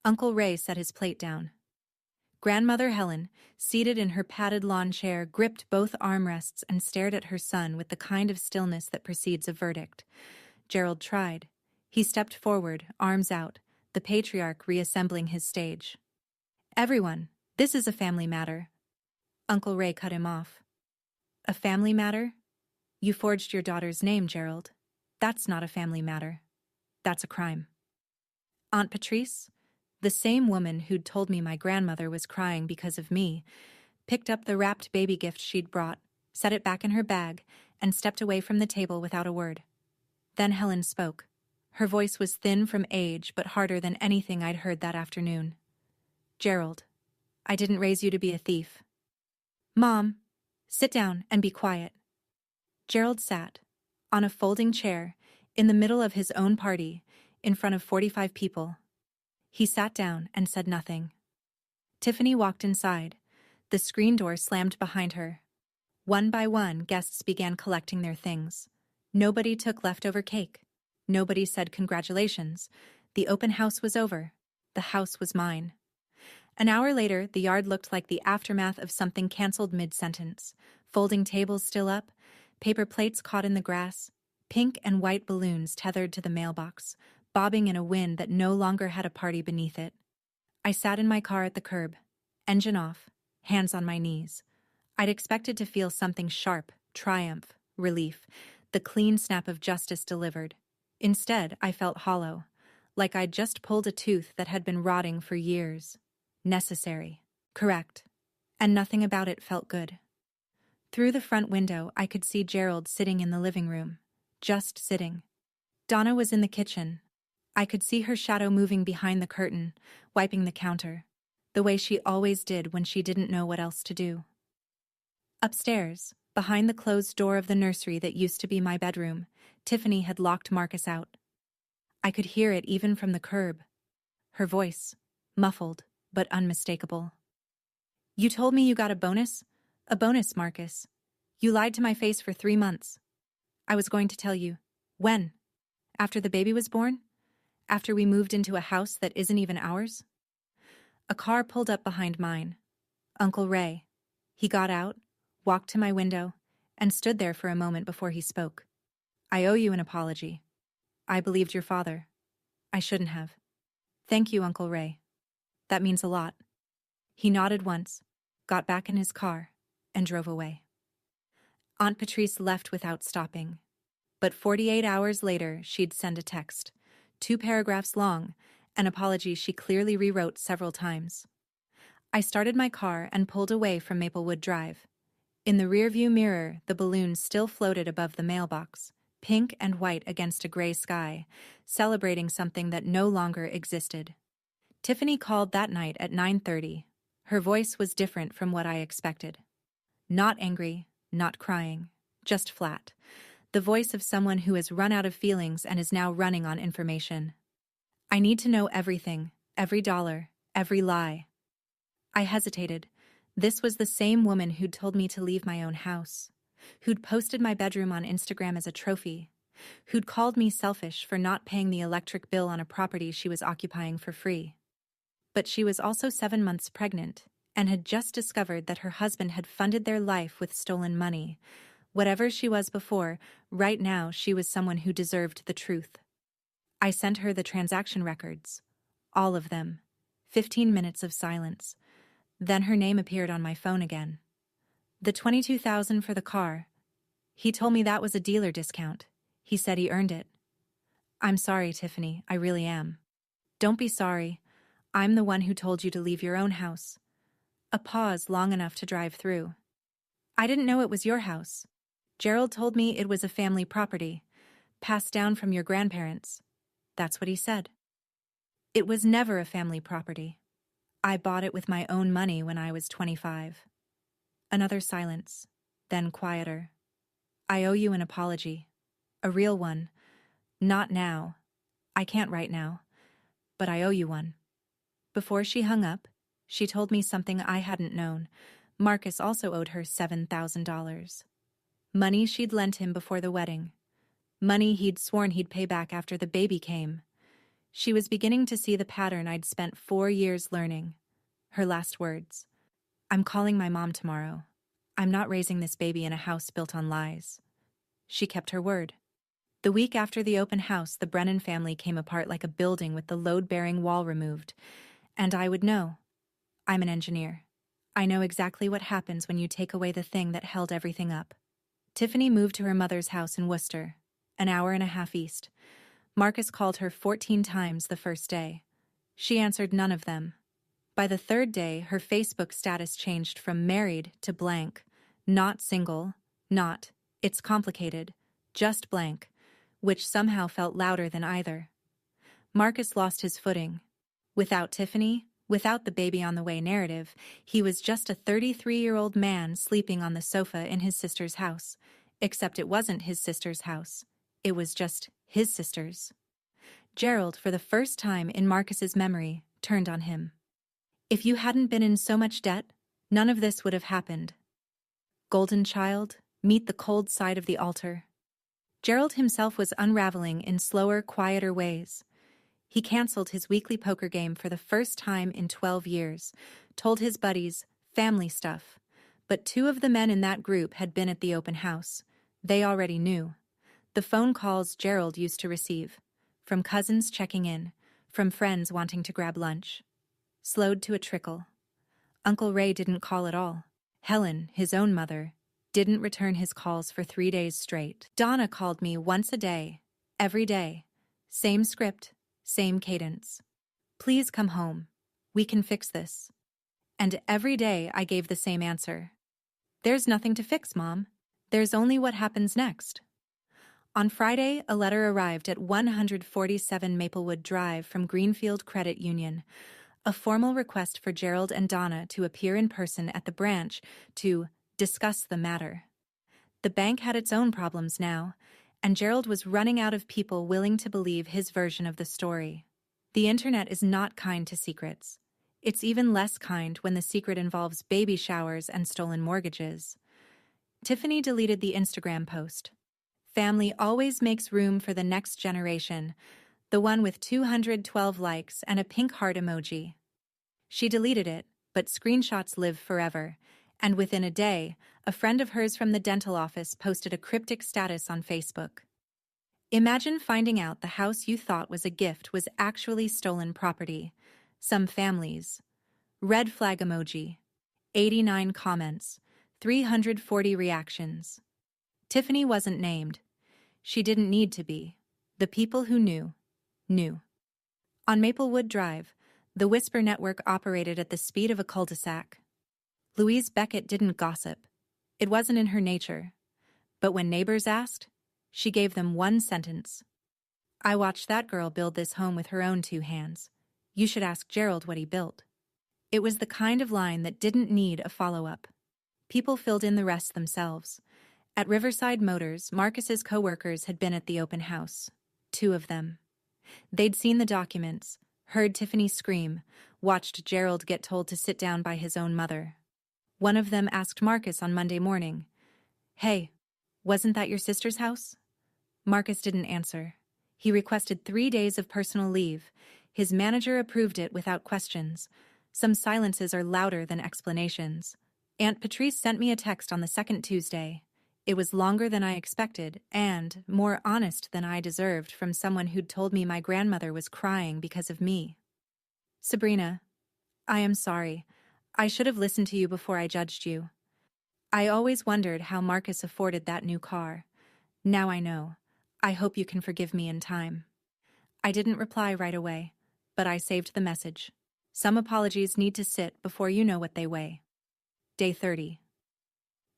Uncle Ray set his plate down. Grandmother Helen, seated in her padded lawn chair, gripped both armrests and stared at her son with the kind of stillness that precedes a verdict. Gerald tried. He stepped forward, arms out, the patriarch reassembling his stage. Everyone, this is a family matter. Uncle Ray cut him off. A family matter? You forged your daughter's name, Gerald. That's not a family matter. That's a crime. Aunt Patrice, the same woman who'd told me my grandmother was crying because of me, picked up the wrapped baby gift she'd brought, set it back in her bag, and stepped away from the table without a word. Then Helen spoke. Her voice was thin from age, but harder than anything I'd heard that afternoon. Gerald, I didn't raise you to be a thief. Mom, sit down and be quiet. Gerald sat, on a folding chair, in the middle of his own party, in front of 45 people. He sat down and said nothing. Tiffany walked inside. The screen door slammed behind her. One by one, guests began collecting their things. Nobody took leftover cake. Nobody said congratulations. The open house was over. The house was mine. An hour later, the yard looked like the aftermath of something canceled mid-sentence. Folding tables still up, paper plates caught in the grass, pink and white balloons tethered to the mailbox, bobbing in a wind that no longer had a party beneath it. I sat in my car at the curb, engine off, hands on my knees. I'd expected to feel something sharp, triumph, relief, the clean snap of justice delivered. Instead, I felt hollow, like I'd just pulled a tooth that had been rotting for years. Necessary, correct, and nothing about it felt good. Through the front window, I could see Gerald sitting in the living room, just sitting. Donna was in the kitchen. I could see her shadow moving behind the curtain, wiping the counter, the way she always did when she didn't know what else to do. Upstairs, behind the closed door of the nursery that used to be my bedroom, Tiffany had locked Marcus out. I could hear it even from the curb. Her voice, muffled but unmistakable. You told me you got a bonus? A bonus, Marcus. You lied to my face for 3 months. I was going to tell you. When? After the baby was born? After we moved into a house that isn't even ours? A car pulled up behind mine. Uncle Ray. He got out, walked to my window, and stood there for a moment before he spoke. I owe you an apology. I believed your father. I shouldn't have. Thank you, Uncle Ray. That means a lot. He nodded once, got back in his car, and drove away. Aunt Patrice left without stopping. But 48 hours later, she'd send a text, 2 paragraphs long, an apology she clearly rewrote several times. I started my car and pulled away from Maplewood Drive. In the rearview mirror, the balloon still floated above the mailbox, pink and white against a gray sky, celebrating something that no longer existed. Tiffany called that night at 9:30. Her voice was different from what I expected. Not angry, not crying, just flat. The voice of someone who has run out of feelings and is now running on information. I need to know everything, every dollar, every lie. I hesitated. This was the same woman who'd told me to leave my own house, who'd posted my bedroom on Instagram as a trophy, who'd called me selfish for not paying the electric bill on a property she was occupying for free. But she was also 7 months pregnant and had just discovered that her husband had funded their life with stolen money. Whatever she was before, right now she was someone who deserved the truth. I sent her the transaction records. All of them. 15 minutes of silence. Then her name appeared on my phone again. The $22,000 for the car. He told me that was a dealer discount. He said he earned it. I'm sorry, Tiffany, I really am. Don't be sorry. I'm the one who told you to leave your own house. A pause long enough to drive through. I didn't know it was your house. Gerald told me it was a family property, passed down from your grandparents. That's what he said. It was never a family property. I bought it with my own money when I was 25. Another silence, then quieter. I owe you an apology. A real one. Not now. I can't right now. But I owe you one. Before she hung up, she told me something I hadn't known. Marcus also owed her $7,000. Money she'd lent him before the wedding. Money he'd sworn he'd pay back after the baby came. She was beginning to see the pattern I'd spent 4 years learning. Her last words. I'm calling my mom tomorrow. I'm not raising this baby in a house built on lies. She kept her word. The week after the open house, the Brennan family came apart like a building with the load-bearing wall removed. And I would know. I'm an engineer. I know exactly what happens when you take away the thing that held everything up. Tiffany moved to her mother's house in Worcester, an hour and a half east. Marcus called her 14 times the first day. She answered none of them. By the third day, her Facebook status changed from married to blank. Not single, not, it's complicated, just blank, which somehow felt louder than either. Marcus lost his footing. Without Tiffany, without the baby on the way narrative, he was just a 33-year-old man sleeping on the sofa in his sister's house. Except it wasn't his sister's house. It was just his sister's. Gerald, for the first time in Marcus's memory, turned on him. If you hadn't been in so much debt, none of this would have happened. Golden child, meet the cold side of the altar. Gerald himself was unraveling in slower, quieter ways. He canceled his weekly poker game for the first time in 12 years, told his buddies, family stuff. But 2 of the men in that group had been at the open house. They already knew. The phone calls Gerald used to receive. From cousins checking in, from friends wanting to grab lunch. Slowed to a trickle. Uncle Ray didn't call at all. Helen, his own mother, didn't return his calls for 3 days straight. Donna called me once a day, every day. Same script, same cadence. Please come home. We can fix this. And every day I gave the same answer. There's nothing to fix, Mom. There's only what happens next. On Friday, a letter arrived at 147 Maplewood Drive from Greenfield Credit Union. A formal request for Gerald and Donna to appear in person at the branch to discuss the matter. The bank had its own problems now, and Gerald was running out of people willing to believe his version of the story. The internet is not kind to secrets. It's even less kind when the secret involves baby showers and stolen mortgages. Tiffany deleted the Instagram post. Family always makes room for the next generation, the one with 212 likes and a pink heart emoji. She deleted it, but screenshots live forever, and within a day, a friend of hers from the dental office posted a cryptic status on Facebook. Imagine finding out the house you thought was a gift was actually stolen property. Some families. Red flag emoji. 89 comments. 340 reactions. Tiffany wasn't named. She didn't need to be. The people who knew, knew. On Maplewood Drive, The Whisper network operated at the speed of a cul-de-sac. Louise Beckett didn't gossip. It wasn't in her nature. But when neighbors asked, she gave them one sentence. I watched that girl build this home with her own 2 hands. You should ask Gerald what he built. It was the kind of line that didn't need a follow-up. People filled in the rest themselves. At Riverside Motors, Marcus's co-workers had been at the open house. 2 of them. They'd seen the documents, heard Tiffany scream, watched Gerald get told to sit down by his own mother. One of them asked Marcus on Monday morning, "Hey, wasn't that your sister's house?" Marcus didn't answer. He requested 3 days of personal leave. His manager approved it without questions. Some silences are louder than explanations. Aunt Patrice sent me a text on the second Tuesday. It was longer than I expected and more honest than I deserved from someone who'd told me my grandmother was crying because of me. Sabrina, I am sorry. I should have listened to you before I judged you. I always wondered how Marcus afforded that new car. Now I know. I hope you can forgive me in time. I didn't reply right away, but I saved the message. Some apologies need to sit before you know what they weigh. Day 30.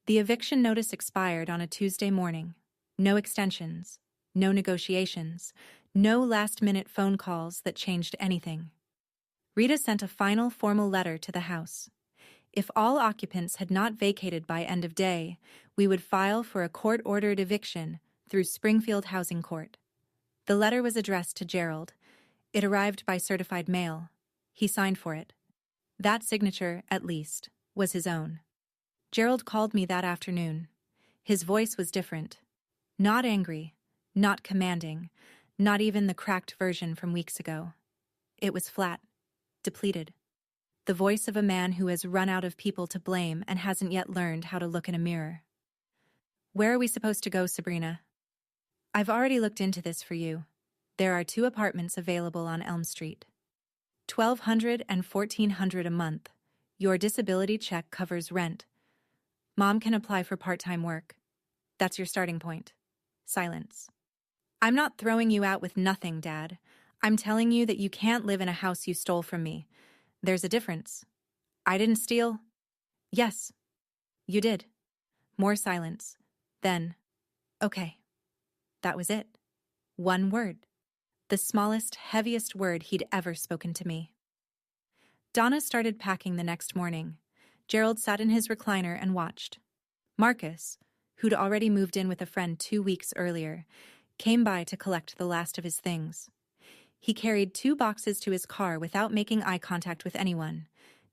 The eviction notice expired on a Tuesday morning. No extensions, no negotiations, no last-minute phone calls that changed anything. Rita sent a final formal letter to the house. If all occupants had not vacated by end of day, we would file for a court-ordered eviction through Springfield Housing Court. The letter was addressed to Gerald. It arrived by certified mail. He signed for it. That signature, at least, was his own. Gerald called me that afternoon. His voice was different. Not angry, not commanding, not even the cracked version from weeks ago. It was flat, depleted. The voice of a man who has run out of people to blame and hasn't yet learned how to look in a mirror. Where are we supposed to go, Sabrina? I've already looked into this for you. There are 2 apartments available on Elm Street. $1,200 and $1,400 a month. Your disability check covers rent. Mom can apply for part-time work. That's your starting point. Silence. I'm not throwing you out with nothing, Dad. I'm telling you that you can't live in a house you stole from me. There's a difference. I didn't steal. Yes, you did. More silence. Then, okay. That was it. One word. The smallest, heaviest word he'd ever spoken to me. Donna started packing the next morning. Gerald sat in his recliner and watched. Marcus, who'd already moved in with a friend 2 weeks earlier, came by to collect the last of his things. He carried 2 boxes to his car without making eye contact with anyone.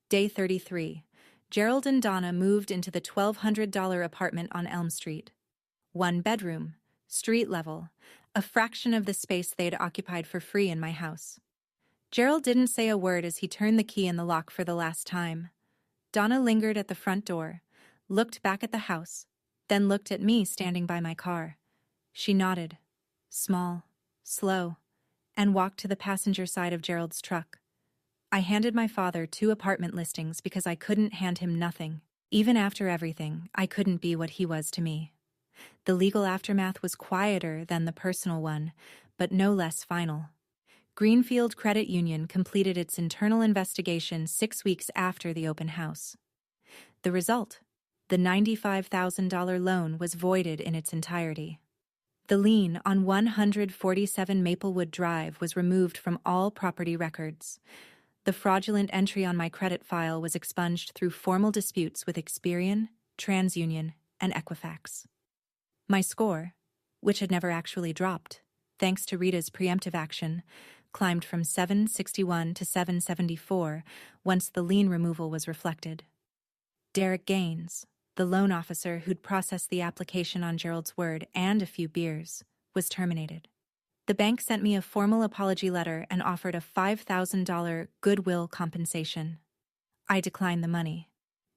Day 33. Gerald and Donna moved into the $1,200 apartment on Elm Street. 1 bedroom, street level, a fraction of the space they'd occupied for free in my house. Gerald didn't say a word as he turned the key in the lock for the last time. Donna lingered at the front door, looked back at the house, then looked at me standing by my car. She nodded, small, slow, and walked to the passenger side of Gerald's truck. I handed my father 2 apartment listings because I couldn't hand him nothing. Even after everything, I couldn't be what he was to me. The legal aftermath was quieter than the personal one, but no less final. Greenfield Credit Union completed its internal investigation 6 weeks after the open house. The result? The $95,000 loan was voided in its entirety. The lien on 147 Maplewood Drive was removed from all property records. The fraudulent entry on my credit file was expunged through formal disputes with Experian, TransUnion, and Equifax. My score, which had never actually dropped, thanks to Rita's preemptive action, climbed from 761 to 774 once the lien removal was reflected. Derek Gaines, the loan officer who'd processed the application on Gerald's word and a few beers, was terminated. The bank sent me a formal apology letter and offered a $5,000 goodwill compensation. I declined the money.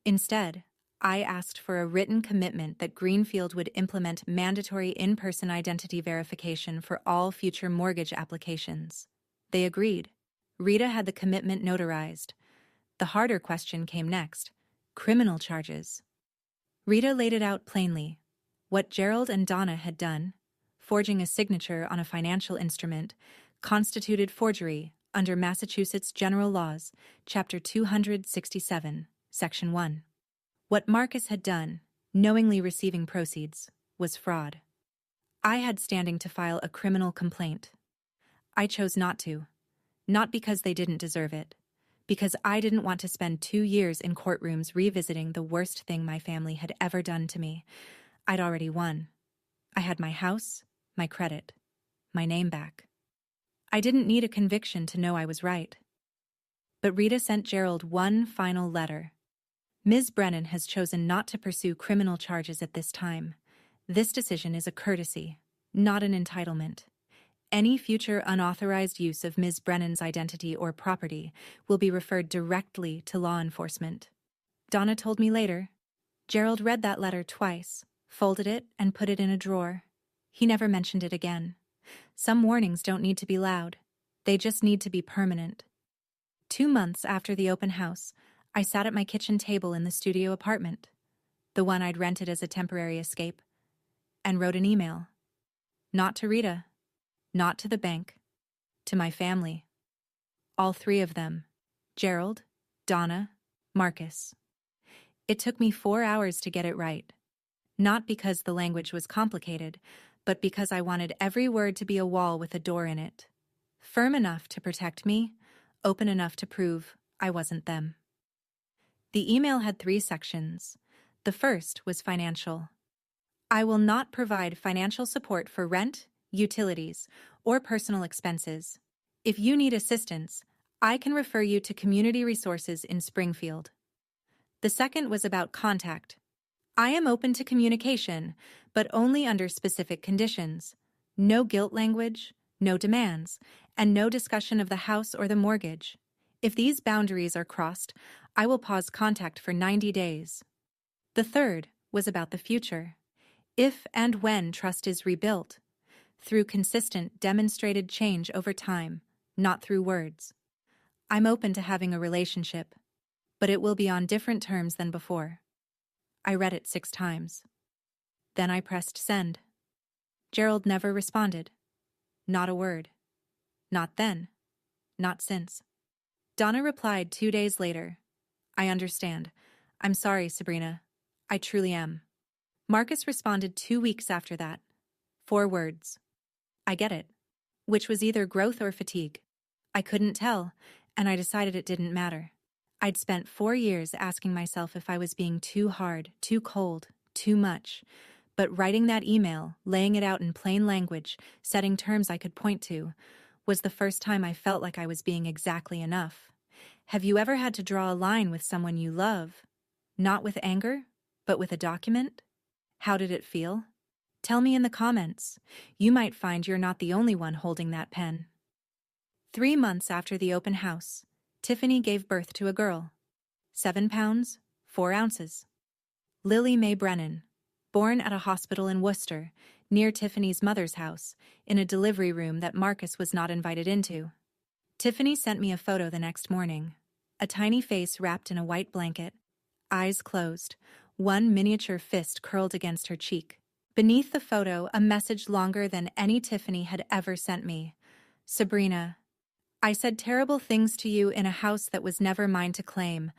Instead, I asked for a written commitment that Greenfield would implement mandatory in-person identity verification for all future mortgage applications. They agreed. Rita had the commitment notarized. The harder question came next: criminal charges. Rita laid it out plainly. What Gerald and Donna had done, forging a signature on a financial instrument, constituted forgery under Massachusetts General Laws, Chapter 267, Section 1. What Marcus had done, knowingly receiving proceeds, was fraud. I had standing to file a criminal complaint. I chose not to. Not because they didn't deserve it. Because I didn't want to spend 2 years in courtrooms revisiting the worst thing my family had ever done to me. I'd already won. I had my house, my credit, my name back. I didn't need a conviction to know I was right. But Rita sent Gerald one final letter. Ms. Brennan has chosen not to pursue criminal charges at this time. This decision is a courtesy, not an entitlement. Any future unauthorized use of Ms. Brennan's identity or property will be referred directly to law enforcement. Donna told me later. Gerald read that letter twice, folded it, and put it in a drawer. He never mentioned it again. Some warnings don't need to be loud. They just need to be permanent. 2 months after the open house, I sat at my kitchen table in the studio apartment, the one I'd rented as a temporary escape, and wrote an email. Not to Rita. Not to the bank. To my family. All 3 of them. Gerald, Donna, Marcus. It took me 4 hours to get it right. Not because the language was complicated, but because I wanted every word to be a wall with a door in it. Firm enough to protect me, open enough to prove I wasn't them. The email had 3 sections. The first was financial. I will not provide financial support for rent, utilities, or personal expenses. If you need assistance, I can refer you to community resources in Springfield. The second was about contact. I am open to communication, but only under specific conditions. No guilt language, no demands, and no discussion of the house or the mortgage. If these boundaries are crossed, I will pause contact for 90 days. The third was about the future. If and when trust is rebuilt, through consistent, demonstrated change over time, not through words. I'm open to having a relationship, but it will be on different terms than before. I read it 6 times. Then I pressed send. Gerald never responded. Not a word. Not then. Not since. Donna replied 2 days later. I understand. I'm sorry, Sabrina. I truly am. Marcus responded 2 weeks after that. 4 words. I get it. Which was either growth or fatigue. I couldn't tell, and I decided it didn't matter. I'd spent 4 years asking myself if I was being too hard, too cold, too much. But writing that email, laying it out in plain language, setting terms I could point to, was the first time I felt like I was being exactly enough. Have you ever had to draw a line with someone you love? Not with anger, but with a document? How did it feel? Tell me in the comments. You might find you're not the only one holding that pen. 3 months after the open house, Tiffany gave birth to a girl. 7 pounds, 4 ounces. Lily Mae Brennan, born at a hospital in Worcester, near Tiffany's mother's house, in a delivery room that Marcus was not invited into. Tiffany sent me a photo the next morning. A tiny face wrapped in a white blanket, eyes closed, one miniature fist curled against her cheek. Beneath the photo, a message longer than any Tiffany had ever sent me. Sabrina, I said terrible things to you in a house that was never mine to claim.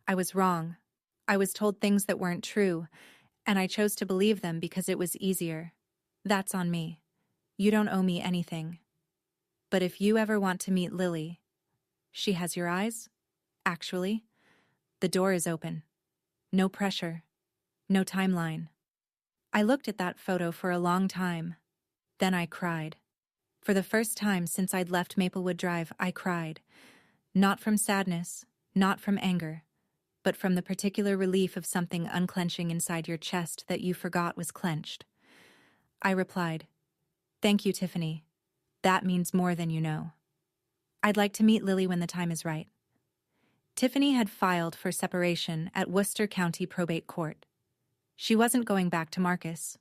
I was wrong. I was told things that weren't true, and I chose to believe them because it was easier. That's on me. You don't owe me anything. But if you ever want to meet Lily, she has your eyes? Actually, the door is open. No pressure. No timeline. I looked at that photo for a long time. Then I cried. For the first time since I'd left Maplewood Drive, I cried. Not from sadness, not from anger, but from the particular relief of something unclenching inside your chest that you forgot was clenched. I replied, "Thank you, Tiffany. That means more than you know. I'd like to meet Lily when the time is right." Tiffany had filed for separation at Worcester County Probate Court. She wasn't going back to Marcus.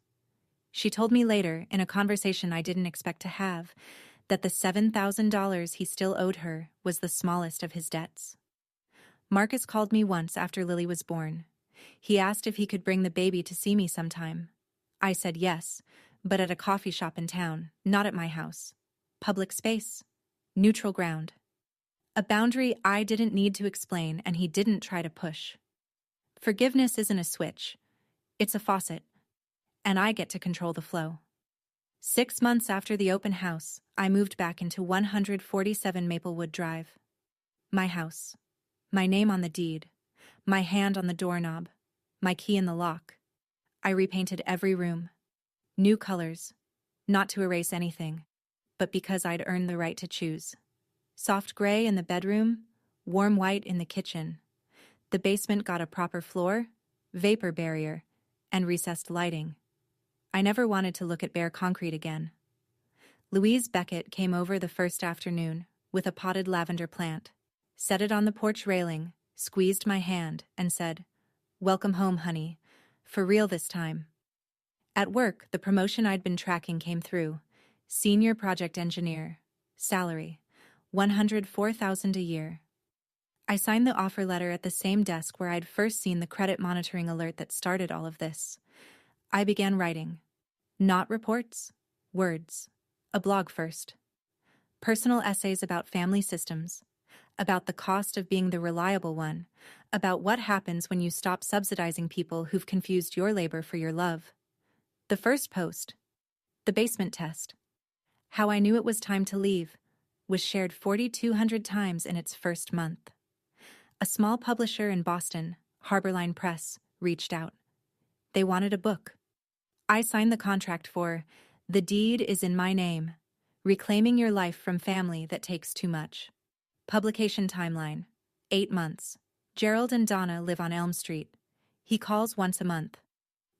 She told me later, in a conversation I didn't expect to have, that the $7,000 he still owed her was the smallest of his debts. Marcus called me once after Lily was born. He asked if he could bring the baby to see me sometime. I said yes, but at a coffee shop in town, not at my house. Public space. Neutral ground. A boundary I didn't need to explain and he didn't try to push. Forgiveness isn't a switch, it's a faucet, and I get to control the flow. 6 months after the open house, I moved back into 147 Maplewood Drive. My house. My name on the deed. My hand on the doorknob. My key in the lock. I repainted every room. New colors. Not to erase anything, but because I'd earned the right to choose. Soft gray in the bedroom, warm white in the kitchen. The basement got a proper floor, vapor barrier, and recessed lighting. I never wanted to look at bare concrete again. Louise Vacate came over the first afternoon with a potted lavender plant, set it on the porch railing, squeezed my hand, and said, "Welcome home, honey. For real this time." At work, the promotion I'd been tracking came through. Senior project engineer. Salary. $104,000 a year. I signed the offer letter at the same desk where I'd first seen the credit monitoring alert that started all of this. I began writing. Not reports, words. A blog first. Personal essays about family systems, about the cost of being the reliable one, about what happens when you stop subsidizing people who've confused your labor for your love. The first post, the basement test, how I knew it was time to leave, was shared 4,200 times in its first month. A small publisher in Boston, Harborline Press, reached out. They wanted a book. I signed the contract for The Deed is in My Name, Reclaiming Your Life from Family That Takes Too Much. Publication timeline, 8 months. Gerald and Donna live on Elm Street. He calls once a month.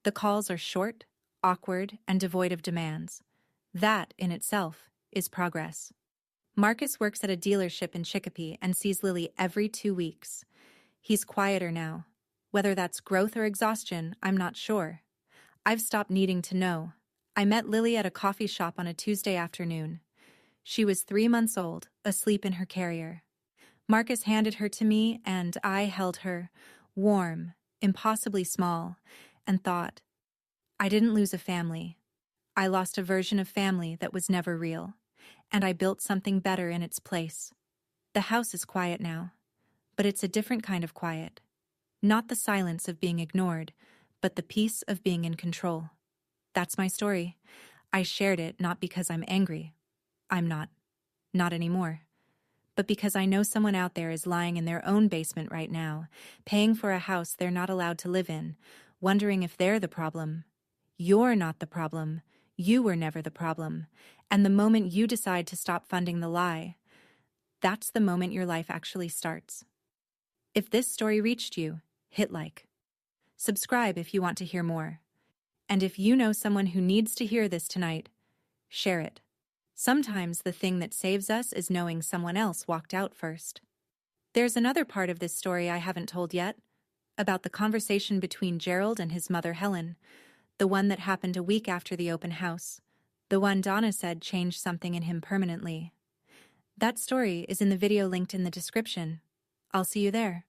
The calls are short, awkward, and devoid of demands. That, in itself, is progress. Marcus works at a dealership in Chicopee and sees Lily every 2 weeks. He's quieter now. Whether that's growth or exhaustion, I'm not sure. I've stopped needing to know. I met Lily at a coffee shop on a Tuesday afternoon. She was 3 months old, asleep in her carrier. Marcus handed her to me, and I held her, warm, impossibly small, and thought, I didn't lose a family. I lost a version of family that was never real, and I built something better in its place. The house is quiet now, but it's a different kind of quiet. Not the silence of being ignored, but the peace of being in control. That's my story. I shared it not because I'm angry. I'm not. Not anymore. But because I know someone out there is lying in their own basement right now, paying for a house they're not allowed to live in, wondering if they're the problem. You're not the problem. You were never the problem. And the moment you decide to stop funding the lie, that's the moment your life actually starts. If this story reached you, hit like. Subscribe if you want to hear more. And if you know someone who needs to hear this tonight, share it. Sometimes the thing that saves us is knowing someone else walked out first. There's another part of this story I haven't told yet, about the conversation between Gerald and his mother Helen, the one that happened a week after the open house, the one Donna said changed something in him permanently. That story is in the video linked in the description. I'll see you there.